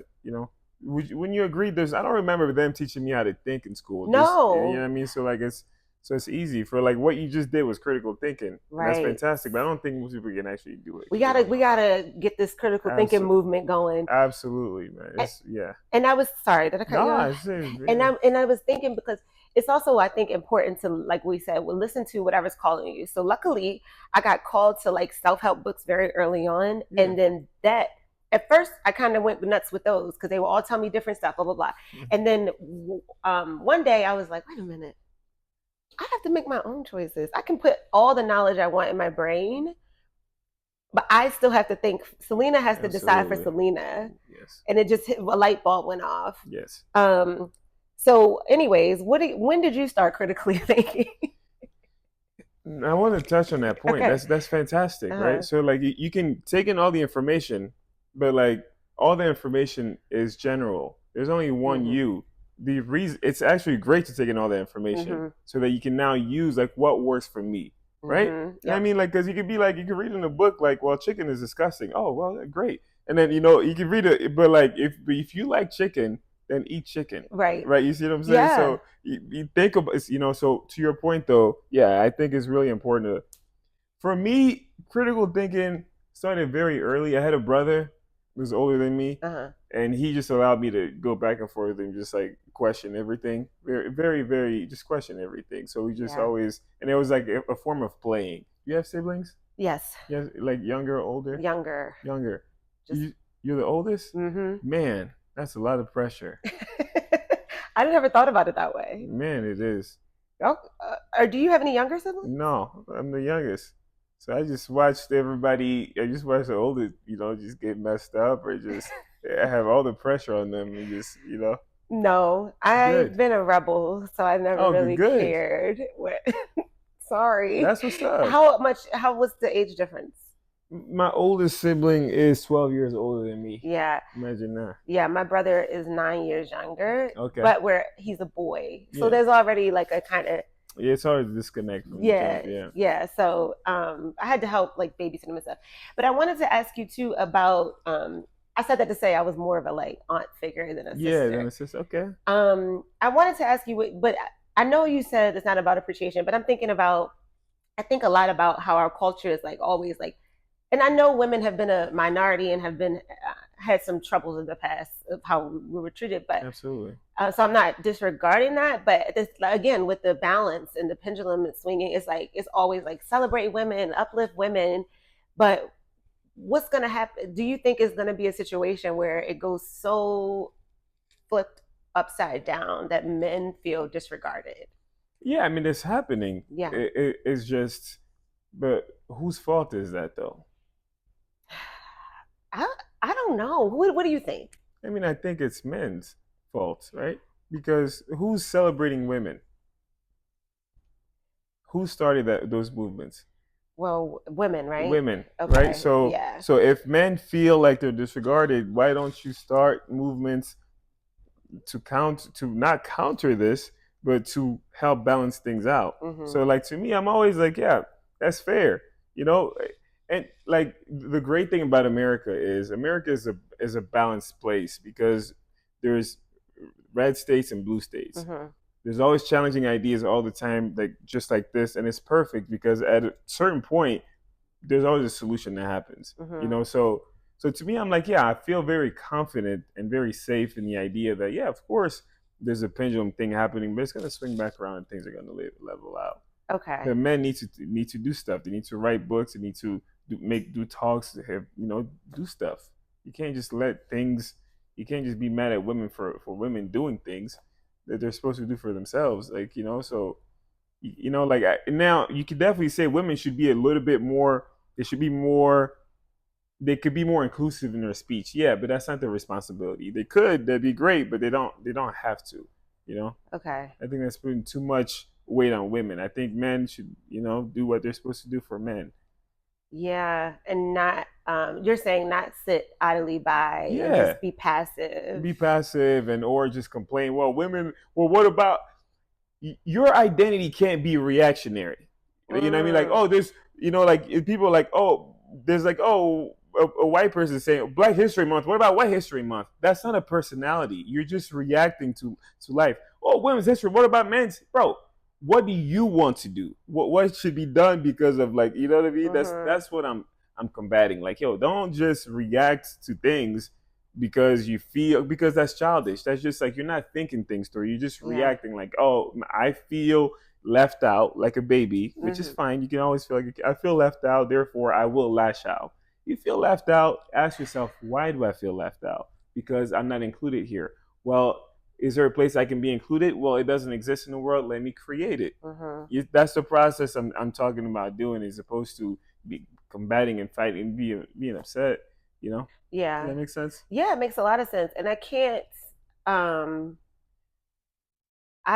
when you agree, I don't remember them teaching me how to think in school. Just, you know what I No, mean? So it's easy for, like, what you just did was critical thinking, and that's right. fantastic. But I don't think most people can actually do it We because they gotta don't we know how. gotta get this critical thinking Absolutely, movement going. absolutely, man. And, It's yeah. and I was sorry, did I cut you No, off? yeah. And I was thinking, because it's also, I think, important to, like we said, well, listen to whatever's calling you. So luckily I got called to like self-help books very early on, Yeah. and then that, at first I kind of went nuts with those because they would all tell me different stuff, blah blah blah. And then one day I was like, wait a minute, I have to make my own choices. I can put all the knowledge I want in my brain, but I still have to think. Selena has to decide for Absolutely. Selena, Yes. and it just hit, a light bulb went off. Yes. So, anyways, when did you start critically thinking? I want to touch on that point. Okay. That's fantastic, right? Uh-huh. So like you can take in all the information, but like all the information is general. There's only one you. The reason it's actually great to take in all that information so that you can now use like what works for me, right? And I mean, like, because you could be like, you could read in a book like, well, chicken is disgusting. Oh, well, great. And then you can read it, but like if you like chicken, then eat chicken, Right. right? You see what I'm saying? Yeah. So you think about, so to your point though, yeah, I think it's really important to, for me, critical thinking started very early. I had a brother who was older than me, and he just allowed me to go back and forth and just like question everything. Very, very, very, just question everything. So we just always, and it was like a form of playing. You have siblings? Yes. Yeah, like younger, older? Younger. You're the oldest? Man, that's a lot of pressure. I never thought about it that way. Man, it is. Oh, or do you have any younger siblings? No, I'm the youngest. So I just watched everybody. I just watched the older, just get messed up or just have all the pressure on them and just, No, I've been a rebel, so I never really cared. Sorry. That's what's up. How was the age difference? My oldest sibling is 12 years older than me. Yeah. Imagine that. Yeah, my brother is 9 years younger. Okay. But he's a boy. So there's already like a kind of, yeah, it's hard to disconnect from each other. Yeah. So I had to help like babysit him and stuff. But I wanted to ask you too about I said that to say I was more of a like aunt figure than a sister. Yeah, than a sister. Okay. I wanted to ask you, but I know you said it's not about appreciation, but I think a lot about how our culture is like always like, and I know women have been a minority and have been had some troubles in the past of how we were treated, but absolutely. So I'm not disregarding that, but this, again, with the balance and the pendulum swinging, it's always like celebrate women, uplift women, but what's going to happen? Do you think is going to be a situation where it goes so flipped upside down that men feel disregarded? Yeah, I mean, it's happening. Yeah, it's just, but whose fault is that though? I don't know. What do you think? I mean, I think it's men's fault, right? Because who's celebrating women? Who started those movements? Well, women, right? Women, okay. Right? So, so if men feel like they're disregarded, why don't you start movements to not counter this, but to help balance things out? So, like to me, I'm always like, yeah, that's fair, And like the great thing about America is a balanced place because there's red states and blue states. There's always challenging ideas all the time, like just like this, and it's perfect because at a certain point, there's always a solution that happens. So to me, I'm like, yeah, I feel very confident and very safe in the idea that, yeah, of course, there's a pendulum thing happening, but it's going to swing back around and things are going to level out. Okay. The men need to do stuff. They need to write books. They need to do talks. Have do stuff. You can't just let things. You can't just be mad at women for women doing things that they're supposed to do for themselves. Like so like now you could definitely say women should be a little bit more. They should be more. They could be more inclusive in their speech. Yeah, but that's not their responsibility. They could. That'd be great, but they don't. They don't have to. Okay. I think that's putting too much weight on women. I think men should, do what they're supposed to do for men. Yeah, and not you're saying not sit idly by and just be passive. Be passive or just complain. Well, women. Well, what about your identity? Can't be reactionary. You know what I mean? Like, oh, there's, like people are like, oh, there's like, oh, a white person saying Black History Month. What about White History Month? That's not a personality. You're just reacting to life. Oh, women's history. What about men's? Bro, what do you want to do? What should be done because of like, you know what I mean? That's what I'm combating. Like, yo, don't just react to things because that's childish. That's just like you're not thinking things through. You're just reacting like, oh, I feel left out like a baby, which is fine. You can always feel like I feel left out, therefore I will lash out. You feel left out, ask yourself, why do I feel left out? Because I'm not included here. Well, is there a place I can be included? Well, it doesn't exist in the world. Let me create it. That's the process I'm talking about doing, as opposed to be combating and fighting and being upset. Yeah. Does that make sense? Yeah, it makes a lot of sense. And I can't. I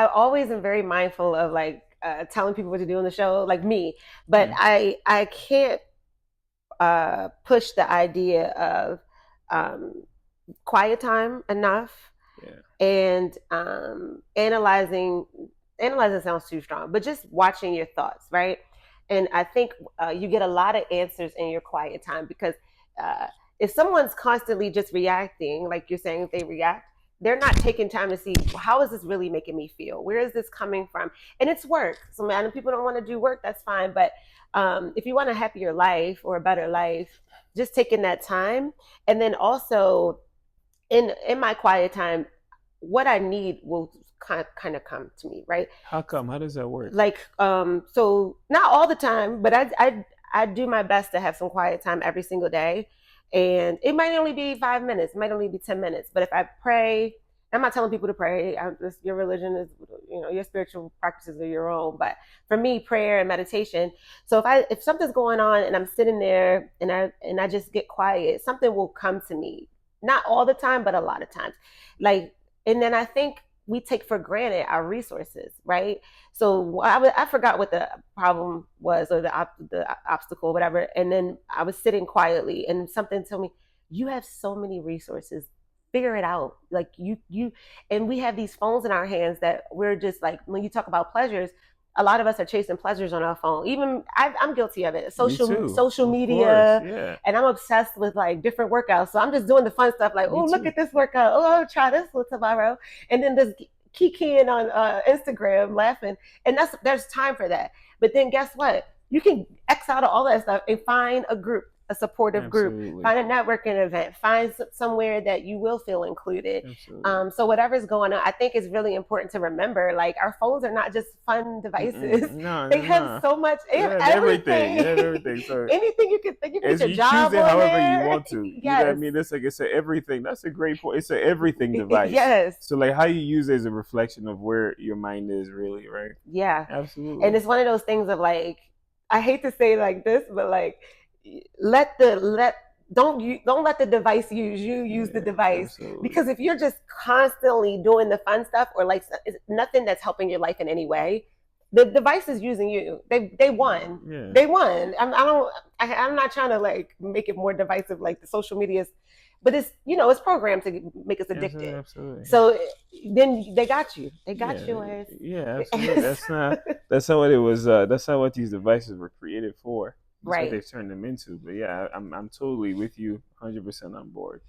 always am very mindful of like telling people what to do on the show, like me. But I can't push the idea of quiet time enough, Yeah. and analyzing sounds too strong, but just watching your thoughts, right? And I think you get a lot of answers in your quiet time, because uh, if someone's constantly just reacting, like you're saying, if they react, they're not taking time to see, how is this really making me feel, where is this coming from. And it's work, so man, people don't want to do work, that's fine, but if you want a happier life or a better life, just taking that time. And then also, in my quiet time, what I need will kind of come to me, right? How come? How does that work? Like, so not all the time, but I do my best to have some quiet time every single day, and it might only be 5 minutes, it might only be 10 minutes, but if I pray, I'm not telling people to pray. Your religion is, your spiritual practices are your own, but for me, prayer and meditation. So if something's going on and I'm sitting there and I just get quiet, something will come to me. Not all the time, but a lot of times, like. And then I think we take for granted our resources, right? So I forgot what the problem was, or the obstacle, whatever. And then I was sitting quietly, and something told me, "You have so many resources. Figure it out." Like and we have these phones in our hands that we're just like, when you talk about pleasures, a lot of us are chasing pleasures on our phone. Even I'm guilty of it. Me Social too. social Of course. media, Yeah. and I'm obsessed with like different workouts. So I'm just doing the fun stuff, like, Me oh, look too. at this workout. Oh, I'll try this one tomorrow. And then this kikiing on Instagram, laughing, and there's time for that. But then guess what? You can X out of all that stuff and find a group, a supportive group, Absolutely. find a networking event, find somewhere that you will feel included. Absolutely. So whatever's going on, I think it's really important to remember, like, our phones are not just fun devices. No, They no, have no. so much. They You have have everything. You have everything. everything. So Anything you can think. You can get as your you choose job it on however you there. want to. You know what I Yes. mean? It's like it's a everything. That's a great point. It's a everything device. Yes. So like how you use it is a reflection of where your mind is really, right? Yeah. And Absolutely. it's one of those things of like, I hate to say like this, but like, let the let don't let the device use you, use the Yeah, device. absolutely. Because if you're just constantly doing the fun stuff, or like nothing that's helping your life in any way, the device is using you. They won. Yeah. They won. I'm not trying to like make it more divisive, like the social medias, but it's programmed to make us Absolutely, addicted. absolutely. So then they got you. They got Yeah, your ass. yeah, absolutely. That's not what it was. That's not what these devices were created for. That's what Right. they've turned them into. But yeah, I'm totally with you, 100% on board.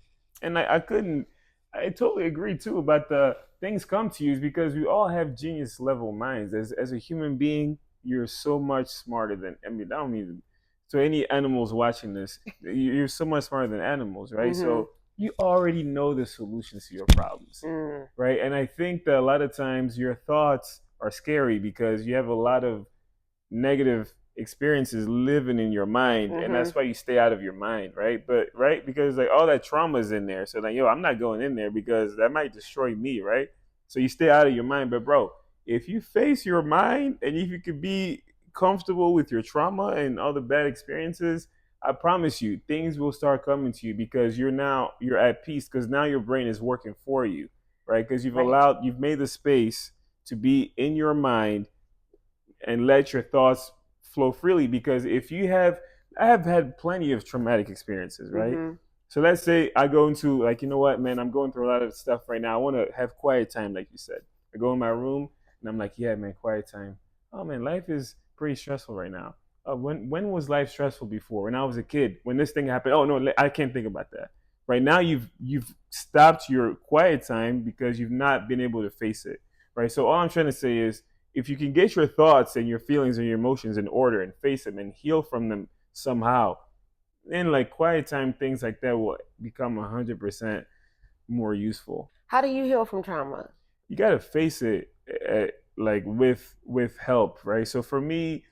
And I couldn't. I totally agree too about the things come to you is because we all have genius level minds. As a human being, you're so much smarter than. I mean, I don't mean to any animals watching this. You're so much smarter than animals, right? Mm-hmm. So you already know the solutions to your problems, Mm. right? And I think that a lot of times your thoughts are scary because you have a lot of negative experiences living in your mind, and Mm-hmm. that's why you stay out of your mind, right? But right, because like all that trauma is in there, so like, yo, I'm not going in there because that might destroy me, right? So you stay out of your mind. But bro, if you face your mind and if you could be comfortable with your trauma and all the bad experiences, I promise you things will start coming to you because you're at peace because now your brain is working for you, right? Because Right. you've made the space to be in your mind and let your thoughts flow freely. Because if you have, I have had plenty of traumatic experiences, right? Mm-hmm. So let's say I go into like, you know what, man, I'm going through a lot of stuff right now. I want to have quiet time, like you said. I go in my room and I'm like, yeah, man, quiet time. Oh man, life is pretty stressful right now. When was life stressful before? When I was a kid, when this thing happened. Oh no, I can't think about that. Right now, you've stopped your quiet time because you've not been able to face it. Right. So all I'm trying to say is, if you can get your thoughts and your feelings and your emotions in order and face them and heal from them somehow, then like quiet time, things like that will become 100% more useful. How do you heal from trauma? You got to face it like with help, right? So for me,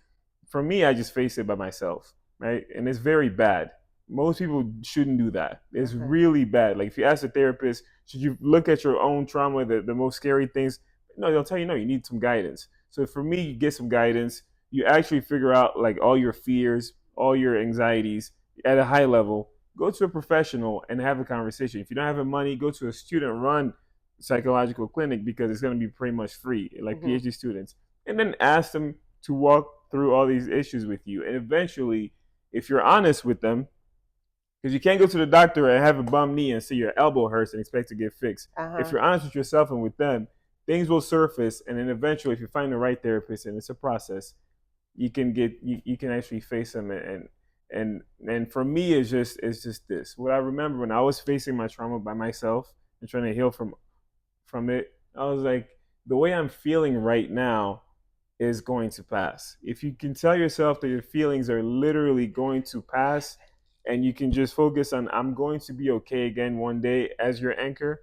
I just face it by myself, right? And it's very bad. Most people shouldn't do that. It's Okay. really bad. Like if you ask a therapist, should you look at your own trauma, the most scary things? No, they'll tell you no, you need some guidance. So for me, you get some guidance. You actually figure out like all your fears, all your anxieties at a high level. Go to a professional and have a conversation. If you don't have the money, go to a student run psychological clinic because it's going to be pretty much free, like Mm-hmm. PhD students. And then ask them to walk through all these issues with you. And eventually, if you're honest with them, Because you can't go to the doctor and have a bum knee and say your elbow hurts and expect to get fixed. If you're honest with yourself and with them, things will surface, and then eventually, if you find the right therapist, and it's a process, you can actually face them. And for me, it's just this. What I remember when I was facing my trauma by myself and trying to heal from it, I was like, the way I'm feeling right now is going to pass. If you can tell yourself that your feelings are literally going to pass, and you can just focus on I'm going to be okay again one day as your anchor,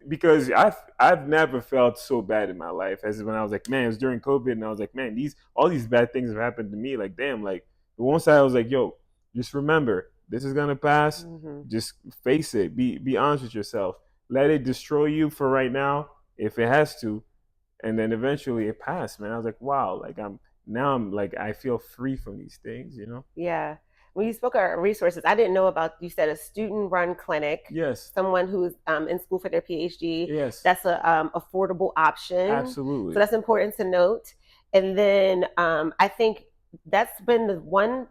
because I've never felt so bad in my life as when I was like, man, it was during COVID, and I was like, man, these all these bad things have happened to me. Like, damn, like the one side I was like, yo, just remember this is gonna pass. Just face it. Be honest with yourself. Let it destroy you for right now if it has to, and then eventually it passed. Man, I was like, wow, like I'm like I feel free from these things. Yeah. When you spoke about resources, I didn't know about, you said a student-run clinic. Yes. Someone who's in school for their PhD. Yes. That's a affordable option. Absolutely. So that's important to note. And then I think that's been the one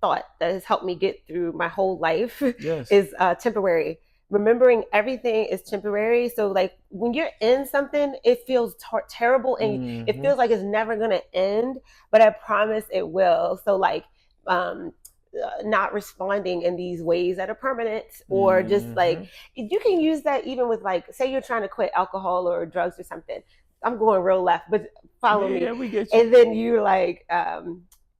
thought that has helped me get through my whole life. Yes. Is temporary. Remembering everything is temporary. So like when you're in something, it feels terrible, and it feels like it's never going to end, but I promise it will. So like not responding in these ways that are permanent, or just like you can use that even with, like, say you're trying to quit alcohol or drugs or something. I'm going real left, but follow me. Yeah, we get you. And then you like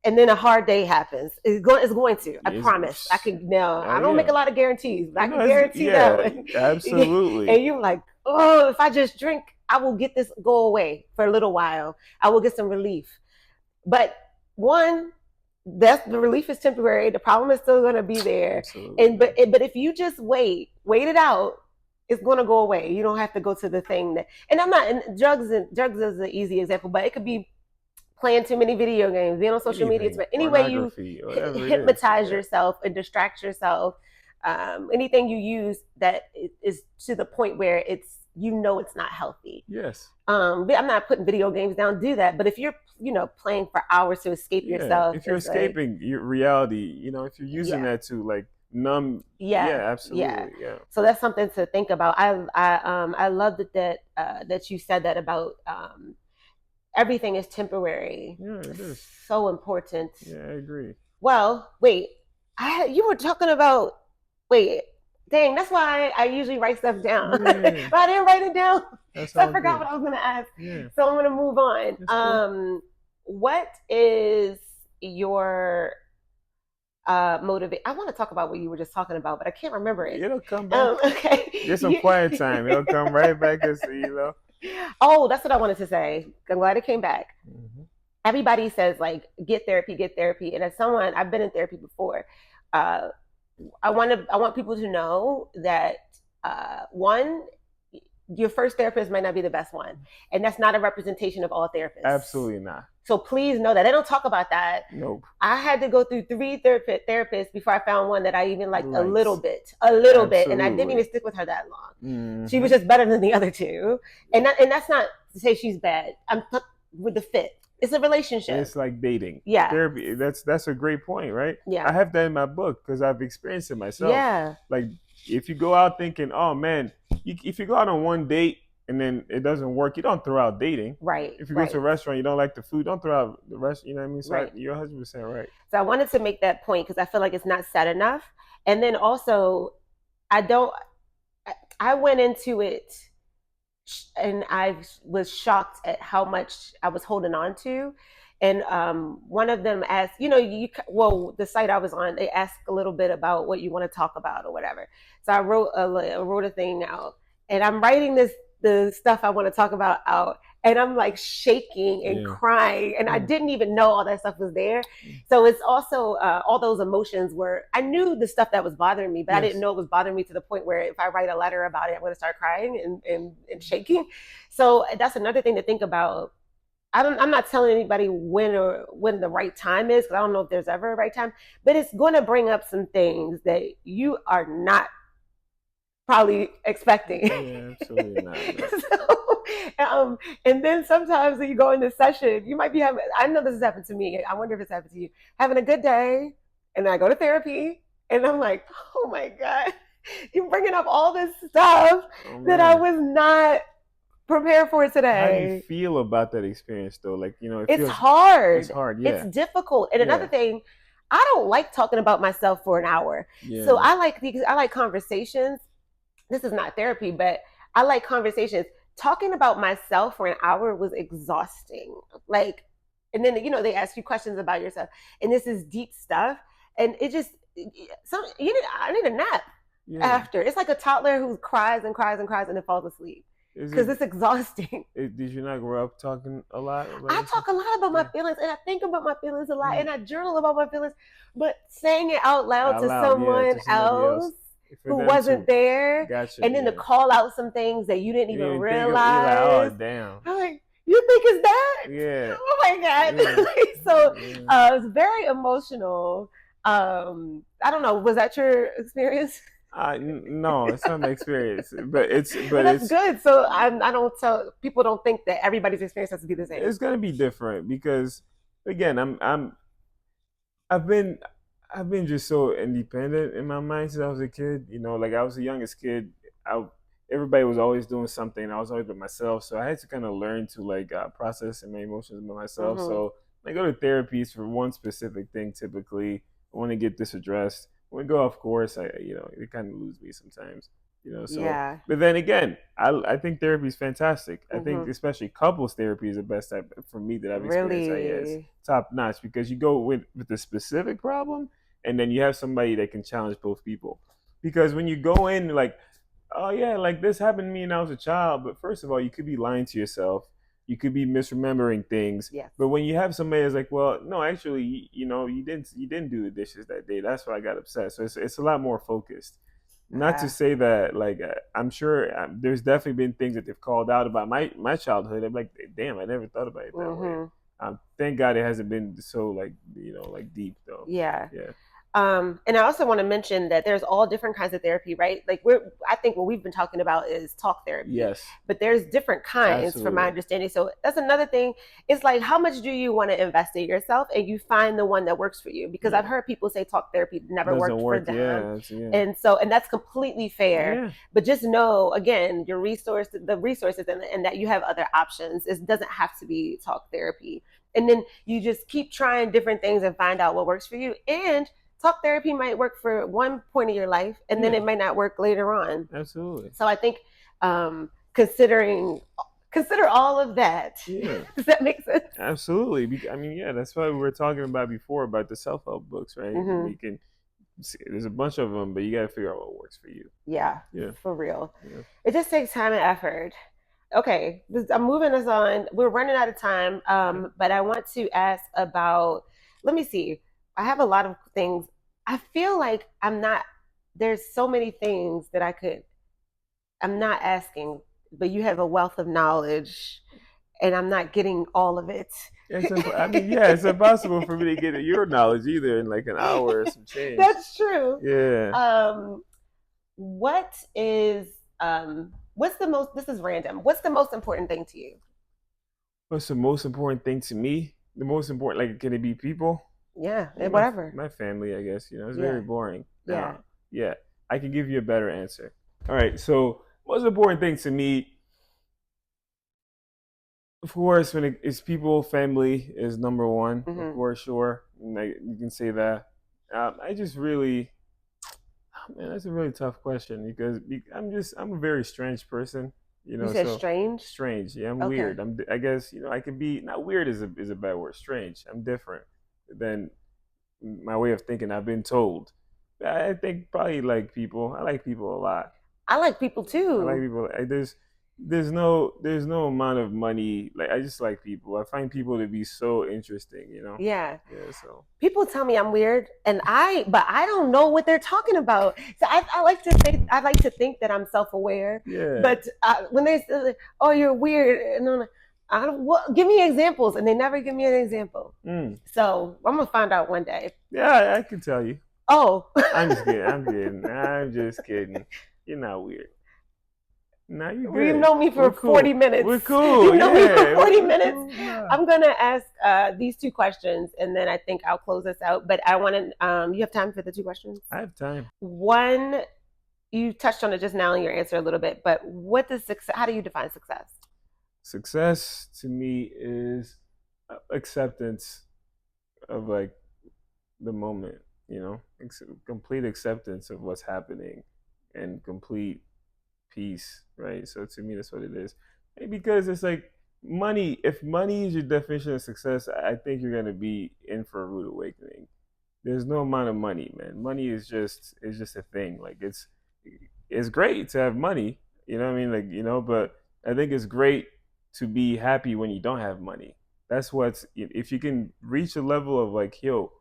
and then a hard day happens. It's going to. I promise. I can now. I don't make a lot of guarantees, but I can guarantee that one. Absolutely. And you're like, oh, if I just drink, I will get this go away for a little while. I will get some relief. But one, the relief is temporary. The problem is still going to be there. Absolutely. But if you just wait it out, it's going to go away. You don't have to go to the thing that. And I'm not. And drugs is an easy example, but it could be playing too many video games, being on social media. Any way you hypnotize yourself and distract yourself, anything you use that is to the point where it's not healthy. Yes. I'm not putting video games down. Do that, but if you're playing for hours to escape yourself, if you're escaping your reality, if you're using that to like numb, absolutely, yeah. So that's something to think about. I love that you said that about everything is temporary. Yeah, it is. So important. Yeah, I agree. Well, wait, you were talking about, dang, that's why I usually write stuff down. But I didn't write it down. So I forgot what I was going to ask. Yeah. So I'm going to move on. Cool. What is your motivate? I want to talk about what you were just talking about, but I can't remember it. It'll come back. Okay. Get some quiet time. It'll come right back. Oh, that's what I wanted to say. I'm glad it came back. Everybody says like get therapy, and as someone, I've been in therapy before. I want people to know that one, your first therapist might not be the best one, and that's not a representation of all therapists. Absolutely not. So please know that they don't talk about that. Nope. I had to go through 3 therapists before I found one that I even liked a little bit, and I didn't even stick with her that long. She was just better than the other 2, and that's not to say she's bad. I'm with the fit. It's a relationship. It's like dating. Yeah. Therapy. That's a great point, right? Yeah. I have that in my book because I've experienced it myself. Yeah. Like if you go out thinking, oh man, if you go out on one date and then it doesn't work, you don't throw out dating. Right. If you go to a restaurant, you don't like the food, don't throw out the rest. You know what I mean? So you're 100% right. So I wanted to make that point because I feel like it's not said enough. And then also, I went into it and I was shocked at how much I was holding on to. And one of them asked, the site I was on, they asked a little bit about what you want to talk about or whatever. So I wrote a thing out, and I'm writing the stuff I want to talk about out, and I'm like shaking and crying, and I didn't even know all that stuff was there. So it's also all those emotions were, I knew the stuff that was bothering me, but I didn't know it was bothering me to the point where if I write a letter about it, I'm going to start crying and shaking. So that's another thing to think about. I'm not telling anybody when the right time is, because I don't know if there's ever a right time, but it's going to bring up some things that you are not probably expecting. Yeah, absolutely not. And then sometimes when you go into session, you might be having, I know this has happened to me, I wonder if it's happened to you, having a good day, and then I go to therapy, And I'm like, oh my God, you're bringing up all this stuff that I was not prepared for today. How do you feel about that experience though? Like, you know, it's hard. It's hard, yeah. It's difficult. And another thing, I don't like talking about myself for an hour. Yeah. So I like conversations. This is not therapy, but I like conversations. Talking about myself for an hour was exhausting. Like, and then, you know, they ask you questions about yourself, and this is deep stuff. And it just, I need a nap after. It's like a toddler who cries and cries and cries and then falls asleep. Because it's exhausting. Did you not grow up talking a lot? I talk a lot about my feelings, and I think about my feelings a lot, and I journal about my feelings. But saying it out loud to someone else who wasn't there, and then to call out some things that you didn't even realize. Oh, damn. I'm like, you think it's that? Yeah. Oh my God. Yeah. So it was very emotional. I don't know. Was that your experience? No, it's not my experience, but that's good. So I don't tell people, don't think that everybody's experience has to be the same. It's gonna be different because, again, I've been just so independent in my mind since I was a kid. You know, like I was the youngest kid. Everybody was always doing something. I was always with myself, so I had to kind of learn to like process my emotions by myself. So I go to therapies for one specific thing. Typically, I want to get this addressed. When I go off course, it kind of lose me sometimes, you know. So, but then again, I think therapy is fantastic. I think especially couples therapy is the best type for me that I've experienced. It's top notch because you go with the specific problem, and then you have somebody that can challenge both people. Because when you go in like, oh yeah, like this happened to me when I was a child, but first of all, you could be lying to yourself. You could be misremembering things. Yes. But when you have somebody that's like, well, no, actually, you know, you didn't do the dishes that day. That's why I got upset. So it's a lot more focused. Not to say that, like, I'm sure there's definitely been things that they've called out about my childhood. I'm like, damn, I never thought about it that way. Thank God it hasn't been so like, you know, like deep though. Yeah. And I also want to mention that there's all different kinds of therapy, right? Like I think what we've been talking about is talk therapy. Yes. But there's different kinds from my understanding. So that's another thing. It's like, how much do you want to invest in yourself, and you find the one that works for you? Because I've heard people say talk therapy never worked for them. And that's completely fair. Yeah. But just know, again, the resources and that you have other options. It doesn't have to be talk therapy. And then you just keep trying different things and find out what works for you. And talk therapy might work for one point of your life, and then it might not work later on. Absolutely. So I think consider all of that. Yeah. Does that make sense? Absolutely. I mean, that's what we were talking about before about the self-help books, right? We can see, there's a bunch of them, but you got to figure out what works for you. Yeah. For real. Yeah. It just takes time and effort. Okay, I'm moving us on. We're running out of time, but I want to ask about. Let me see. I have a lot of things. I feel like there's so many things that I'm not asking, but you have a wealth of knowledge, and I'm not getting all of it. It's impossible for me to get your knowledge either in like an hour or some change. That's true. Yeah. This is random. What's the most important thing to you? What's the most important thing to me? The most important, like, can it be people? Yeah, whatever. My family, I guess. You know, it's very boring. Yeah. I can give you a better answer. All right. So, most important thing to me, of course, when it's people, family is number one. Of course, sure. You can say that. I just really, man, that's a really tough question because I'm a very strange person. You know, you said strange? Strange. Yeah, I'm weird. I guess, you know, I can be, not weird is a bad word. Strange. I'm different than my way of thinking. I've been told. I think probably like people. I like people a lot. I like people too. I like people. There's no amount of money. Like, I just like people. I find people to be so interesting, you know? Yeah. So people tell me I'm weird, but I don't know what they're talking about. So I like to think that I'm self-aware. Yeah. But when they say, "Oh, you're weird," and give me examples, and they never give me an example. So I'm gonna find out one day. Yeah, I can tell you. Oh. I'm just kidding. I'm just kidding. You're not weird. Nah, you You've good. known me for We're 40 cool. minutes. We're cool. You've known me for Yeah, 40 we're minutes. cool. Nah. I'm going to ask these two questions, and then I think I'll close us out. But I want to, you have time for the two questions? I have time. One, you touched on it just now in your answer a little bit, but what does success, how do you define success? Success to me is acceptance of like the moment, you know, complete acceptance of what's happening and complete peace, right? So to me, that's what it is. And because it's like money, if money is your definition of success, I think you're going to be in for a rude awakening. There's no amount of money, man. Money is just a thing. Like it's great to have money, you know what I mean? Like, you know, but I think it's great to be happy when you don't have money. That's what's if you can reach a level of like, yo,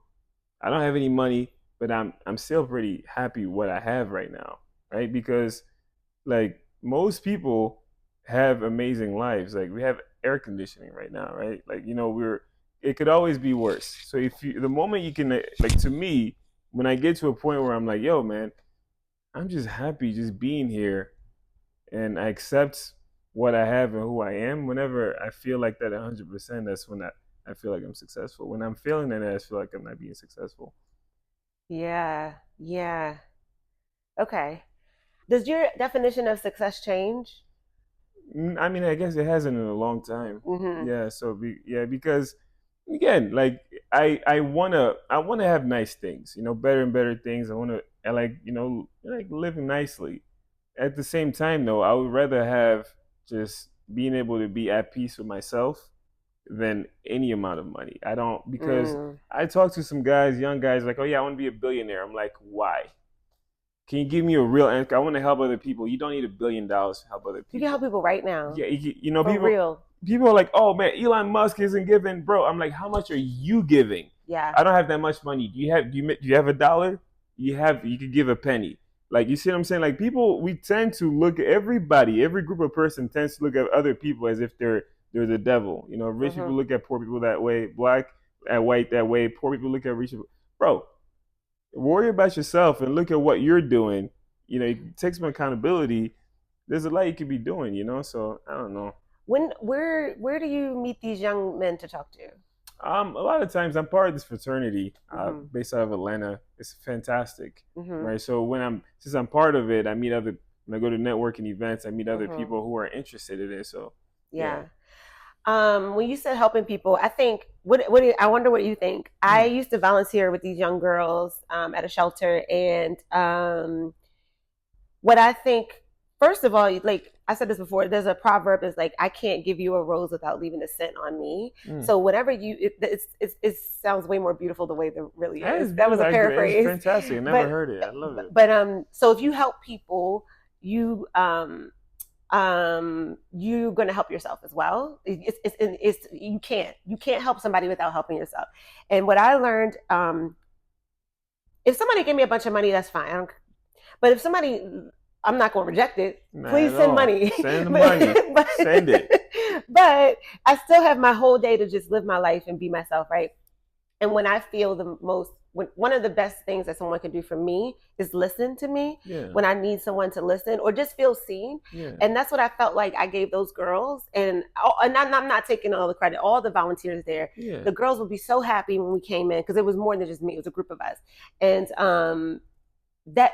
I don't have any money, but I'm still pretty happy what I have right now, right? Because like most people have amazing lives. Like we have air conditioning right now, right? Like you know we're it could always be worse. So if you the moment you can like to me when I get to a point where I'm like, yo, man, I'm just happy just being here and I accept what I have and who I am. Whenever I feel like that 100%, that's when I feel like I'm successful. When I'm feeling that, I feel like I'm not being successful. Yeah, yeah. Okay. Does your definition of success change? I mean, I guess it hasn't in a long time. Mm-hmm. Yeah, so yeah, because again, like I wanna have nice things, you know, better and better things. I like you know like living nicely. At the same time, though, I would rather have just being able to be at peace with myself than any amount of money. I don't because Mm. I talk to some guys, young guys, like, oh yeah, I want to be a billionaire. I'm like, why? Can you give me a real answer? I want to help other people. You don't need $1 billion to help other You can help people. people right now, Yeah, you know, for real. people are like, oh man, Elon Musk isn't giving, bro. I'm like, how much are you giving? Yeah. I don't have that much money. Do you have $1? You could give a penny. Like you see what I'm saying? Like people, we tend to look at everybody, every group of person tends to look at other people as if they're the devil. You know, rich Mm-hmm. people look at poor people that way, black at white that way, poor people look at rich people. Bro, worry about yourself and look at what you're doing. You know, take some accountability. There's a lot you could be doing, you know. So I don't know. Where do you meet these young men to talk to? A lot of times I'm part of this fraternity Mm-hmm. based out of Atlanta. It's fantastic, Mm-hmm. right? So since I'm part of it, I meet other. When I go to networking events, I meet other Mm-hmm. people who are interested in it. So yeah. Yeah. When you said helping people, I think I wonder what you think. I Mm. used to volunteer with these young girls at a shelter, and what I think, first of all, like I said this before, there's a proverb is like, I can't give you a rose without leaving a scent on me. Mm. So whatever it sounds way more beautiful the way it really That is. is That was beautiful. a I agree. It's paraphrase, fantastic. I never but heard it. I love it. so if you help people, you you're going to help yourself as well. You can't help somebody without helping yourself. And what I learned, if somebody gave me a bunch of money, that's fine. I don't, but if somebody, I'm not going to reject it. Not Please at send all. money. Send the money. but, Send it. but I still have my whole day to just live my life and be myself, right? And when I feel one of the best things that someone can do for me is listen to me Yeah. when I need someone to listen or just feel seen. Yeah. And that's what I felt like I gave those girls. And I'm not taking all the credit, all the volunteers there. Yeah. The girls would be so happy when we came in because it was more than just me, it was a group of us. And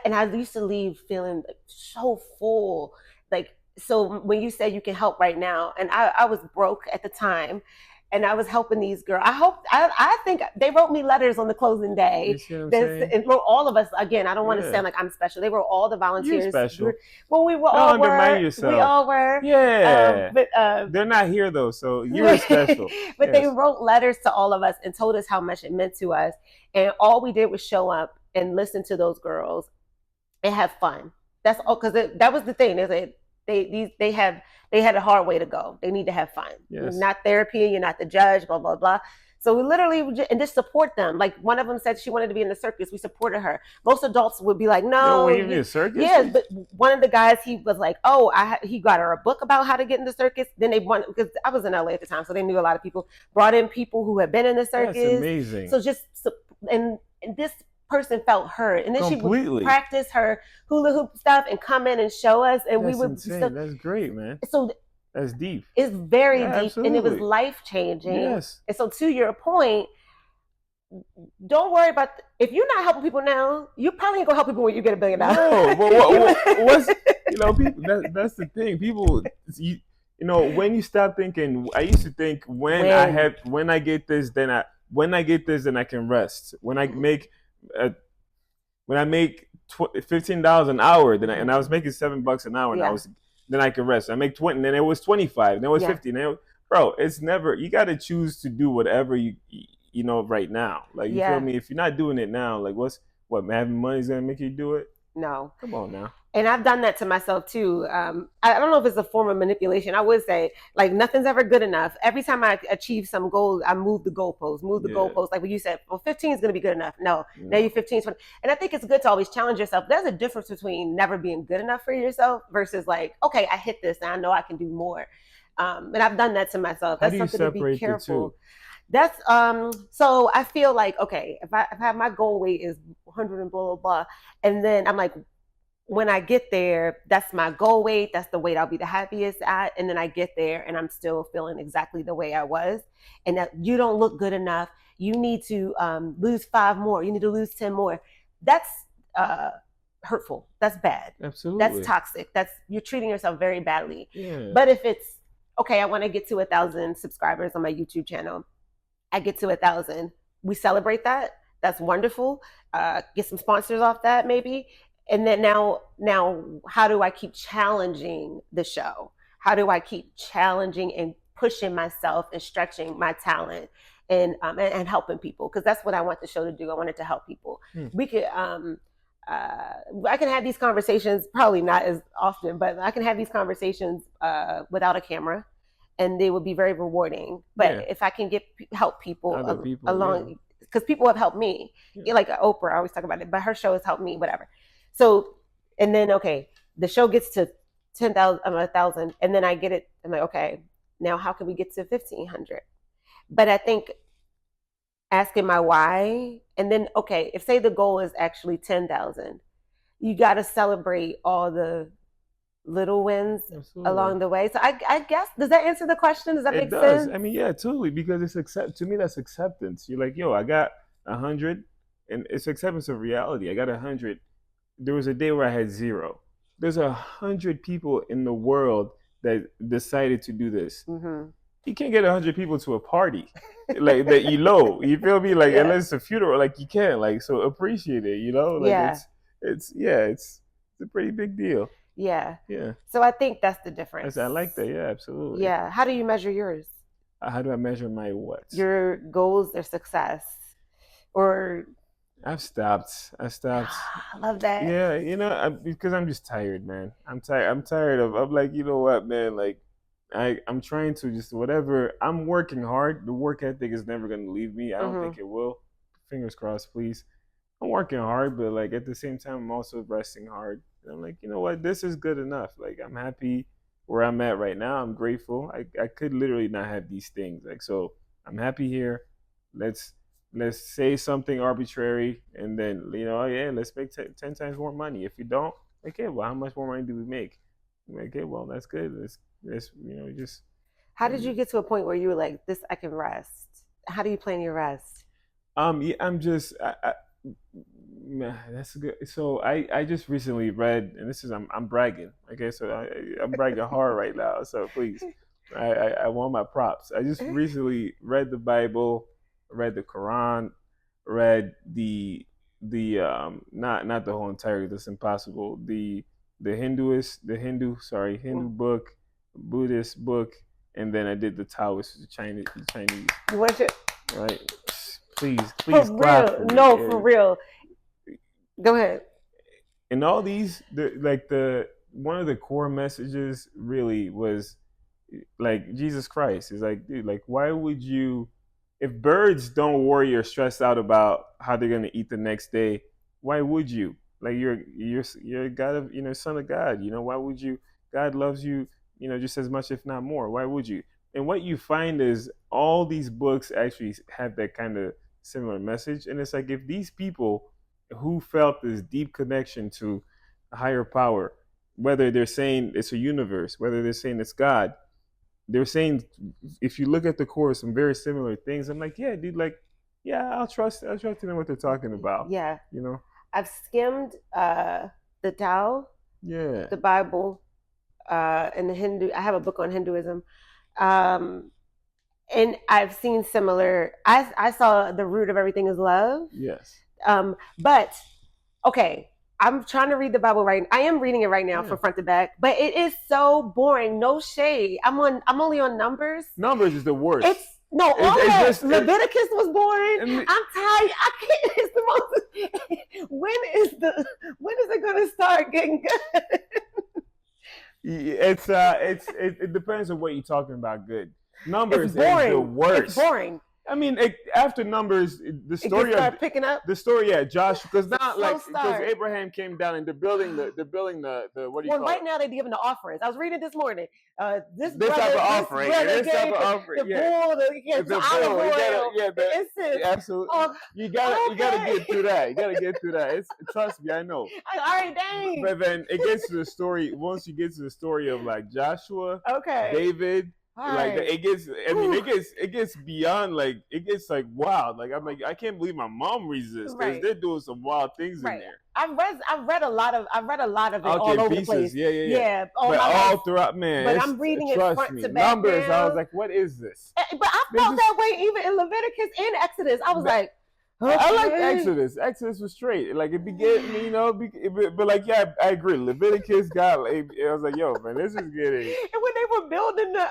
and I used to leave feeling so full. Like, so when you said you can help right now, and I was broke at the time, and I was helping these girls. I think they wrote me letters on the closing day. You see what I'm saying? And wrote all of us again. I don't want to Yeah. sound like I'm special. They were all the You're volunteers. special. Well, we were Don't all undermine were. yourself. We all were. Yeah. But They're not here though, so you're special. but Yes. they wrote letters to all of us and told us how much it meant to us. And all we did was show up and listen to those girls and have fun. That's all, because that was the thing. They had a hard way to go. They need to have fun. Yes. You're not therapy. You're not the judge. Blah blah blah. So we literally and just support them. Like one of them said she wanted to be in the circus. We supported her. Most adults would be like, no. Yo, you in a circus? Yes, but one of the guys, he was like, oh, he got her a book about how to get in the circus. Then they won because I was in LA at the time, so they knew a lot of people. Brought in people who had been in the circus. That's amazing. So just and this person felt heard, and then she would Completely. practice her hula hoop stuff and come in and show us, and we That's would still. insane. That's great, man. So That's deep. it's very Yeah, deep, and it was absolutely. life changing. Yes. And so, to your point, don't worry about if you're not helping people now, you probably ain't gonna help people when you get $1 billion. No, but what's people? That's the thing. People, when you stop thinking. I used to think when I get this, then I can rest. Uh, when I make $15 an hour, and I was making $7 an hour, and Yeah. then I can rest. I make 20, and then it was 25, then it was Yeah. 50. Bro, it's never. You got to choose to do whatever you know right now. Like you Yeah. feel me? If you're not doing it now, like what having money is gonna make you do it? No. Come on now. And I've done that to myself too. I don't know if it's a form of manipulation. I would say like nothing's ever good enough. Every time I achieve some goal, I move the goalpost. Like when you said, well, 15 is going to be good enough. No, now you're 15, 20. And I think it's good to always challenge yourself. There's a difference between never being good enough for yourself versus like, okay, I hit this and I know I can do more. And I've done that to myself. How That's do you something to be separate the careful. two? That's so I feel like, okay, if I have my goal weight is 100 and blah blah blah, and then I'm like, when I get there, that's my goal weight. That's the weight I'll be the happiest at. And then I get there and I'm still feeling exactly the way I was. And that you don't look good enough. You need to lose 5 more. You need to lose 10 more. That's hurtful. That's bad. Absolutely. That's toxic. You're treating yourself very badly. Yeah. But if it's, okay, I want to get to 1,000 subscribers on my YouTube channel. I get to 1,000. We celebrate that. That's wonderful. Get some sponsors off that maybe. And then now, how do I keep challenging the show? How do I keep challenging and pushing myself and stretching my talent and helping people? Because that's what I want the show to do. I want it to help people. We could, I can have these conversations, probably not as often, but I can have these conversations without a camera, and they would be very rewarding. But if I can help people along, because people have helped me, like Oprah, I always talk about it, but her show has helped me, whatever. So, and then, okay, the show gets to 10,000, 1,000, and then I get it. I'm like, okay, now how can we get to 1,500? But I think asking my why, and then, okay, if say the goal is actually 10,000, you got to celebrate all the little wins along the way. So I guess, does that answer the question? Does that make sense? I mean, yeah, totally. Because to me, that's acceptance. You're like, yo, I got 100, and it's acceptance of reality. I got 100. There was a day where I had 0. There's 100 people in the world that decided to do this. Mm-hmm. You can't get 100 people to a party like that. You feel me? Like unless it's a funeral, like you can't. Like so, appreciate it. Like it's a pretty big deal. Yeah. Yeah. So I think that's the difference. I like that. Yeah, absolutely. Yeah. How do you measure yours? How do I measure my what? Your goals or success, or I've stopped. I love that. Yeah, because I'm just tired, man. I'm tired. I'm like, you know what, man? Like, I'm trying to just whatever. I'm working hard. The work ethic is never going to leave me. I don't think it will. Fingers crossed, please. I'm working hard, but like at the same time, I'm also resting hard. And I'm like, you know what? This is good enough. Like, I'm happy where I'm at right now. I'm grateful. I could literally not have these things. Like, so I'm happy here. Let's say something arbitrary, and then let's make 10 times more money. If you don't, okay, well, how much more money do we make? Okay, well, that's good. Let's just. How did you get to a point where you were like, this, I can rest? How do you plan your rest? Yeah, I'm just. That's good. So I just recently read, and this is I'm bragging. Okay, so I'm bragging hard right now. So please, I want my props. I just recently read the Bible, read the Quran, read the not the whole entirety. That's impossible. The Hindu book, Buddhist book, and then I did the Taoist, the Chinese. What's it? Right. Please for clap real. for me. No, for real. Go ahead. And all these, one of the core messages really was like Jesus Christ is like, dude, like, why would you, if birds don't worry or stress out about how they're gonna eat the next day, why would you? Like, you're God of, son of God. Why would you? God loves you, just as much, if not more. Why would you? And what you find is all these books actually have that kind of similar message. And it's like, if these people who felt this deep connection to a higher power, whether they're saying it's a universe, whether they're saying it's God. They're saying, if you look at the core, some very similar things. I'm like, yeah, dude, like, yeah, I'll trust them what they're talking about. Yeah. You know? I've skimmed the Tao, Yeah. the Bible, and the Hindu. I have a book on Hinduism. Um, and I've seen similar. I saw the root of everything is love. Yes. But okay, I'm trying to read the Bible right. I am reading it right now Yeah. from front to back, but it is so boring. No shade. I'm only on Numbers. Numbers is the worst. It's no, all that. Just, Leviticus was boring. I'm tired. I can't. It's the most. When is it going to start getting good? It depends on what you're talking about. Good. Numbers is the worst. It's boring. I mean, after Numbers, the story of picking up. The story, yeah, Josh, because now because Abraham came down and they're building the what do you call it? Right now they're giving the offerings. I was reading this morning. This type of offering, this type of offering, the bull, the olive oil, the incense. Absolutely. Oh, you gotta get through that. You gotta get through that. Trust me, I know. All right, dang. But then it gets to the story. Once you get to the story of like Joshua, David. Like it gets beyond it gets like wild. Like I'm like I can't believe my mom reads this because they're doing some wild things in there. I've read a lot of it all over the place. Yeah. All throughout, man. But I'm reading it front to back. Numbers. I was like, what is this? But I felt that way even in Leviticus and Exodus. I was like. Okay. I like Exodus. Exodus was straight. Like it began, but like yeah, I agree. Leviticus got. I was like, yo, man, this is getting. And when they were building the,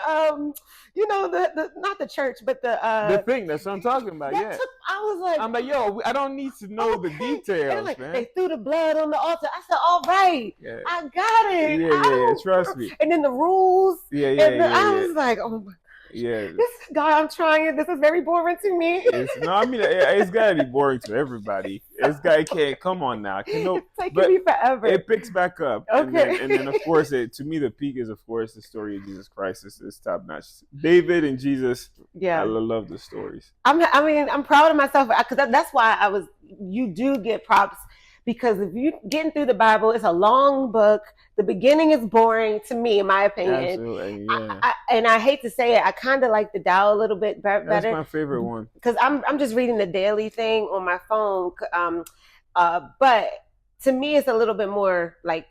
the not the church, but the thing. That's what I'm talking about. Yeah. I was like, I'm like, yo, I don't need to know the details, like, man. They threw the blood on the altar. I said, all right, I got it. Yeah, trust me. And then the rules. I was like, oh my. Yeah. I'm trying. This is very boring to me. It's gotta be boring to everybody. It can't. Come on now. It's taking me forever. It picks back up. Okay. And then of course, to me, the peak is of course the story of Jesus Christ. Is top notch. David and Jesus. Yeah. I love the stories. I'm proud of myself because that's why you do get props. Because if you getting through the Bible, it's a long book. The beginning is boring to me, in my opinion. Absolutely, yeah. I hate to say it, I kind of like the Tao a little bit better. That's my favorite one. Because I'm just reading the daily thing on my phone. But to me, it's a little bit more like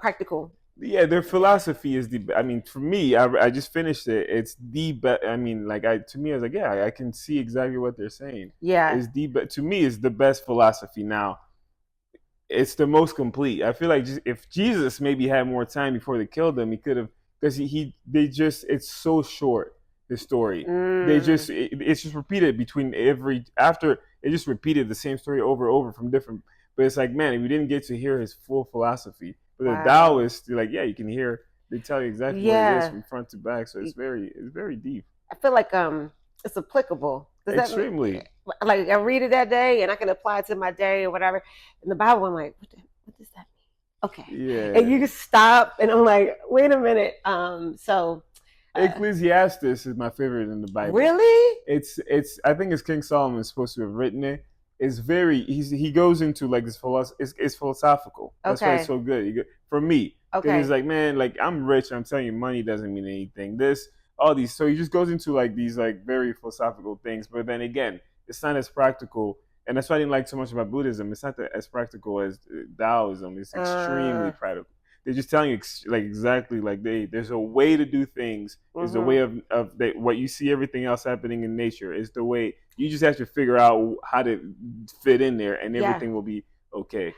practical. Yeah, their philosophy is for me, I just finished it. It's the best. To me, I was like, yeah, I can see exactly what they're saying. Yeah. To me, it's the best philosophy now. It's the most complete. I feel like if Jesus maybe had more time before they killed him, he could have, because it's so short, the story. It's just repeated it just repeated the same story over and over from different, but it's like, man, we didn't get to hear his full philosophy. But the Taoists, like, yeah, you can hear, they tell you exactly what it is from front to back. So it's very deep. I feel like it's applicable. Extremely. Like I read it that day and I can apply it to my day or whatever. In the Bible, I'm like, what does that mean? Okay. Yeah. And you just stop and I'm like, wait a minute. Ecclesiastes is my favorite in the Bible. Really? It's I think it's King Solomon supposed to have written it. It's he goes into like this philosophy. It's philosophical. That's why it's so good. For me. Okay. He's like, man, like I'm rich. I'm telling you, money doesn't mean anything. All these. So he just goes into like these like very philosophical things. But then again, it's not as practical. And that's why I didn't like so much about Buddhism. It's not as practical as Taoism. It's extremely practical. They're just telling you like exactly like there's a way to do things. There's a way of what you see everything else happening in nature. Is the way you just have to figure out how to fit in there, and everything will be okay.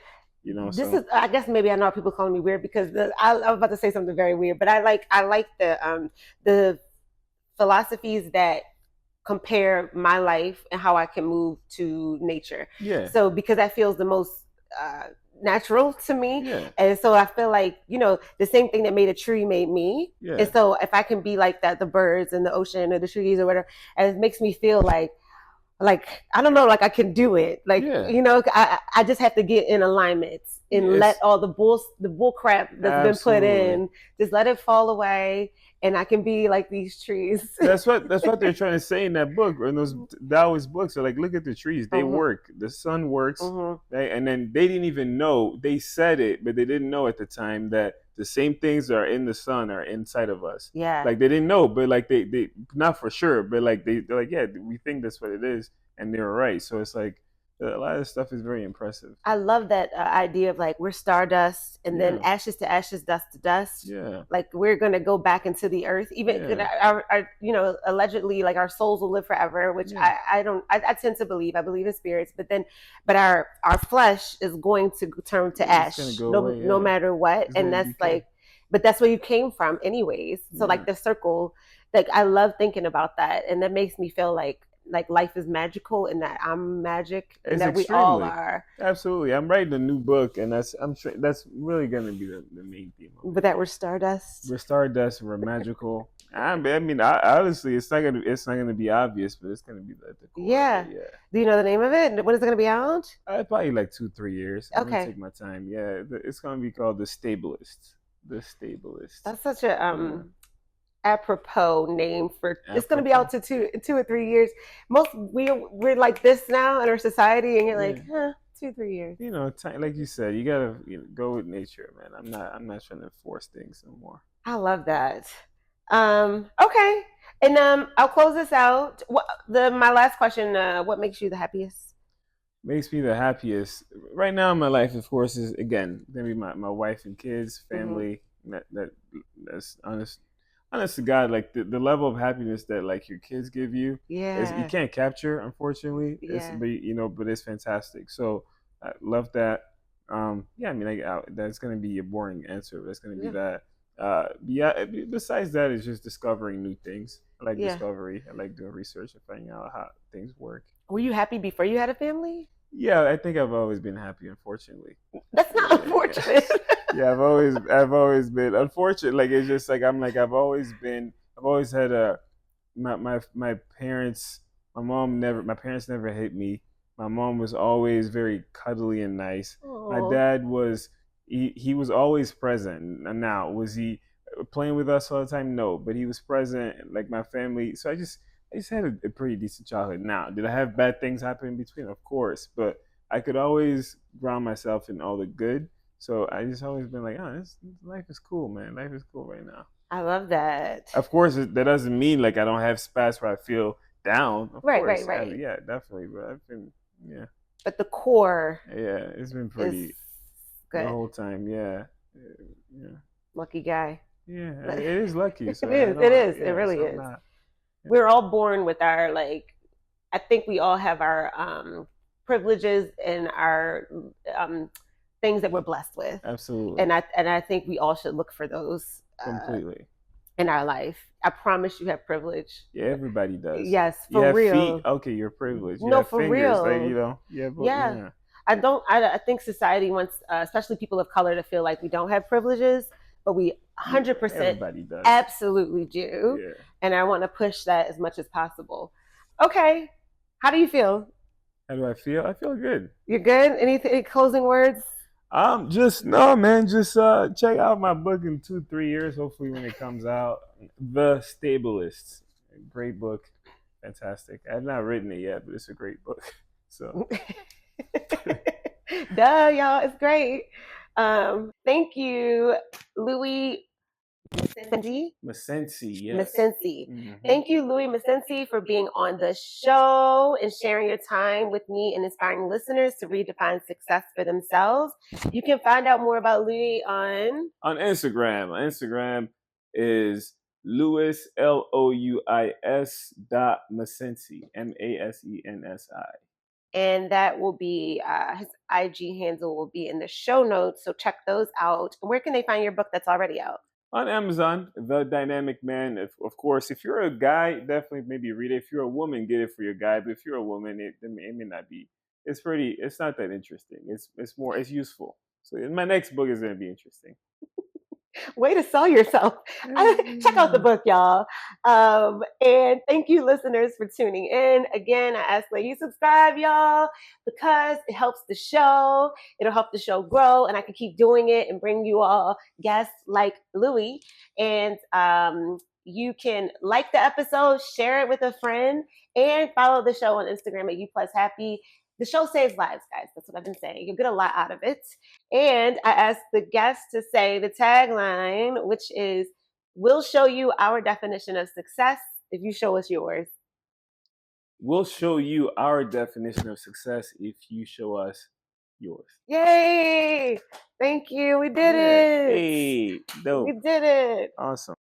This is, I guess maybe I know people calling me weird because I was about to say something very weird, but I like the philosophies that compare my life and how I can move to nature. Yeah. So because that feels the most natural to me. Yeah. And so I feel like, the same thing that made a tree made me. Yeah. And so if I can be like that, the birds and the ocean or the trees or whatever, and it makes me feel like I don't know, like I can do it. Like, I just have to get in alignment and let all the bull crap that's been put in, just let it fall away and I can be like these trees. That's what they're trying to say in that book or in those Taoist books. So like, look at the trees; they Mm-hmm. work. The sun works, Mm-hmm. right? And then they didn't even know. They said it, but they didn't know at the time that the same things that are in the sun are inside of us. Yeah. Like they didn't know, but like they not for sure, but like they're like, yeah, we think that's what it is, and they were right. So it's like a lot of this stuff is very impressive. I love that idea of like we're stardust and then Yeah, ashes to ashes, dust to dust. yeah, Like we're gonna go back into the earth. Even yeah, our allegedly like our souls will live forever, which yeah. I don't I tend to believe. I believe in spirits, but our flesh is going to turn to It's gonna ash go no away. no Yeah, matter what, it's and gonna that's decay. like, but that's where you came from anyways. So Yeah, like the circle, like I love thinking about that, and that makes me feel like life is magical and that I'm magic and it's that we all extremely. are. Absolutely. I'm writing a new book, and I'm sure that's really going to be the main theme of But it. that we're stardust. We're stardust. We're magical. Honestly, it's not gonna be obvious, but it's gonna be the core of Yeah. it. Yeah. Do you know the name of it? When is it going to be out? Probably like 2 3 years. I'm gonna Okay. take my time. Yeah, it's gonna be called the Stabilist. The Stabilist. That's such a Yeah. apropos name for it's going to be out Apropos. to 2 or 3 years. Most we're like this now in our society, and you're like, Yeah. 2 3 years. Like you said, you gotta go with nature, man. I'm not trying to force things no more. I love that. Okay. And I'll close this out. My last question, what makes you the happiest? Makes me the happiest right now in my life, of course, is again gonna be my wife and kids, Mm-hmm. family. That's honest to God, like the level of happiness that like your kids give you is you Yeah. can't capture, unfortunately. It's Yeah. but it's fantastic. So I love that. Yeah, I mean, that's gonna be a boring answer. That's gonna be Yeah. that. Yeah. Besides that, it's just discovering new things. I like Yeah. discovery. I like doing research and finding out how things work. Were you happy before you had a family? Yeah, I think I've always been happy. Unfortunately, That's not yeah, unfortunate. yeah. I've always been unfortunate. Like it's just like I've always had my parents. My parents never hit me. My mom was always very cuddly and nice. My Oh. dad was he was always present. And now was he playing with us all the time? No, but he was present. Like my family. So I just had a pretty decent childhood. Now, did I have bad things happen in between? Of course, but I could always ground myself in all the good. So I just always been like, oh, life is cool, man. Life is cool right now. I love that. Of course, that doesn't mean like I don't have spots where I feel down. Of Right, right, course, right. yeah, definitely. But I've been, yeah, But the core yeah, it's been is pretty the good. whole time. Yeah, yeah, Lucky guy. yeah. It It is lucky. So I is. It don't. is. It Yeah. really So I'm is. not. Yeah, We're all born with our I think we all have our privileges and our um, things that we're blessed with, absolutely, and I think we all should look for those completely. in our life. I promise you have privilege. Yeah, everybody does. Yes, You for have feet. real. Okay, you're privileged. You No, have for fingers. Like real. yeah, but Yeah. yeah, I don't. I think society wants, especially people of color, to feel like we don't have privileges, but we yeah. 100% Everybody does. absolutely do. Yeah. And I want to push that as much as possible. Okay, how do you feel? How do I feel? I feel good. You're good. Any closing words? Just no, man. Just check out my book in 2 3 years. Hopefully, when it comes out, The Stabilists. Great book, fantastic. I've not written it yet, but it's a great book. So, Duh, y'all, it's great. Thank you, Louis Masensi. Masensi, yes. Masensi. Mm-hmm. Thank you, Louis Masensi, for being on the show and sharing your time with me and inspiring listeners to redefine success for themselves. You can find out more about Louis On Instagram. Instagram is Louis Louis.Masensi Masensi. and that will be his IG handle will be in the show notes. So check those out. Where can they find your book that's already out? On Amazon, The Dynamic Man. Of course, if you're a guy, definitely maybe read it. If you're a woman, get it for your guy. But if you're a woman, it may not be. It's not that interesting. It's useful. So my next book is going to be interesting. Way to sell yourself. Check out the book, y'all. And thank you, listeners, for tuning in. Again, I ask that you subscribe, y'all, because it helps the show. It'll help the show grow, and I can keep doing it and bring you all guests like Louis. And you can like the episode, share it with a friend, and follow the show on Instagram at U+Happy. The show saves lives, guys. That's what I've been saying. You'll get a lot out of it. And I asked the guests to say the tagline, which is, we'll show you our definition of success if you show us yours. We'll show you our definition of success if you show us yours. Yay! Thank you. We did it. Hey, dope. We did it. Awesome.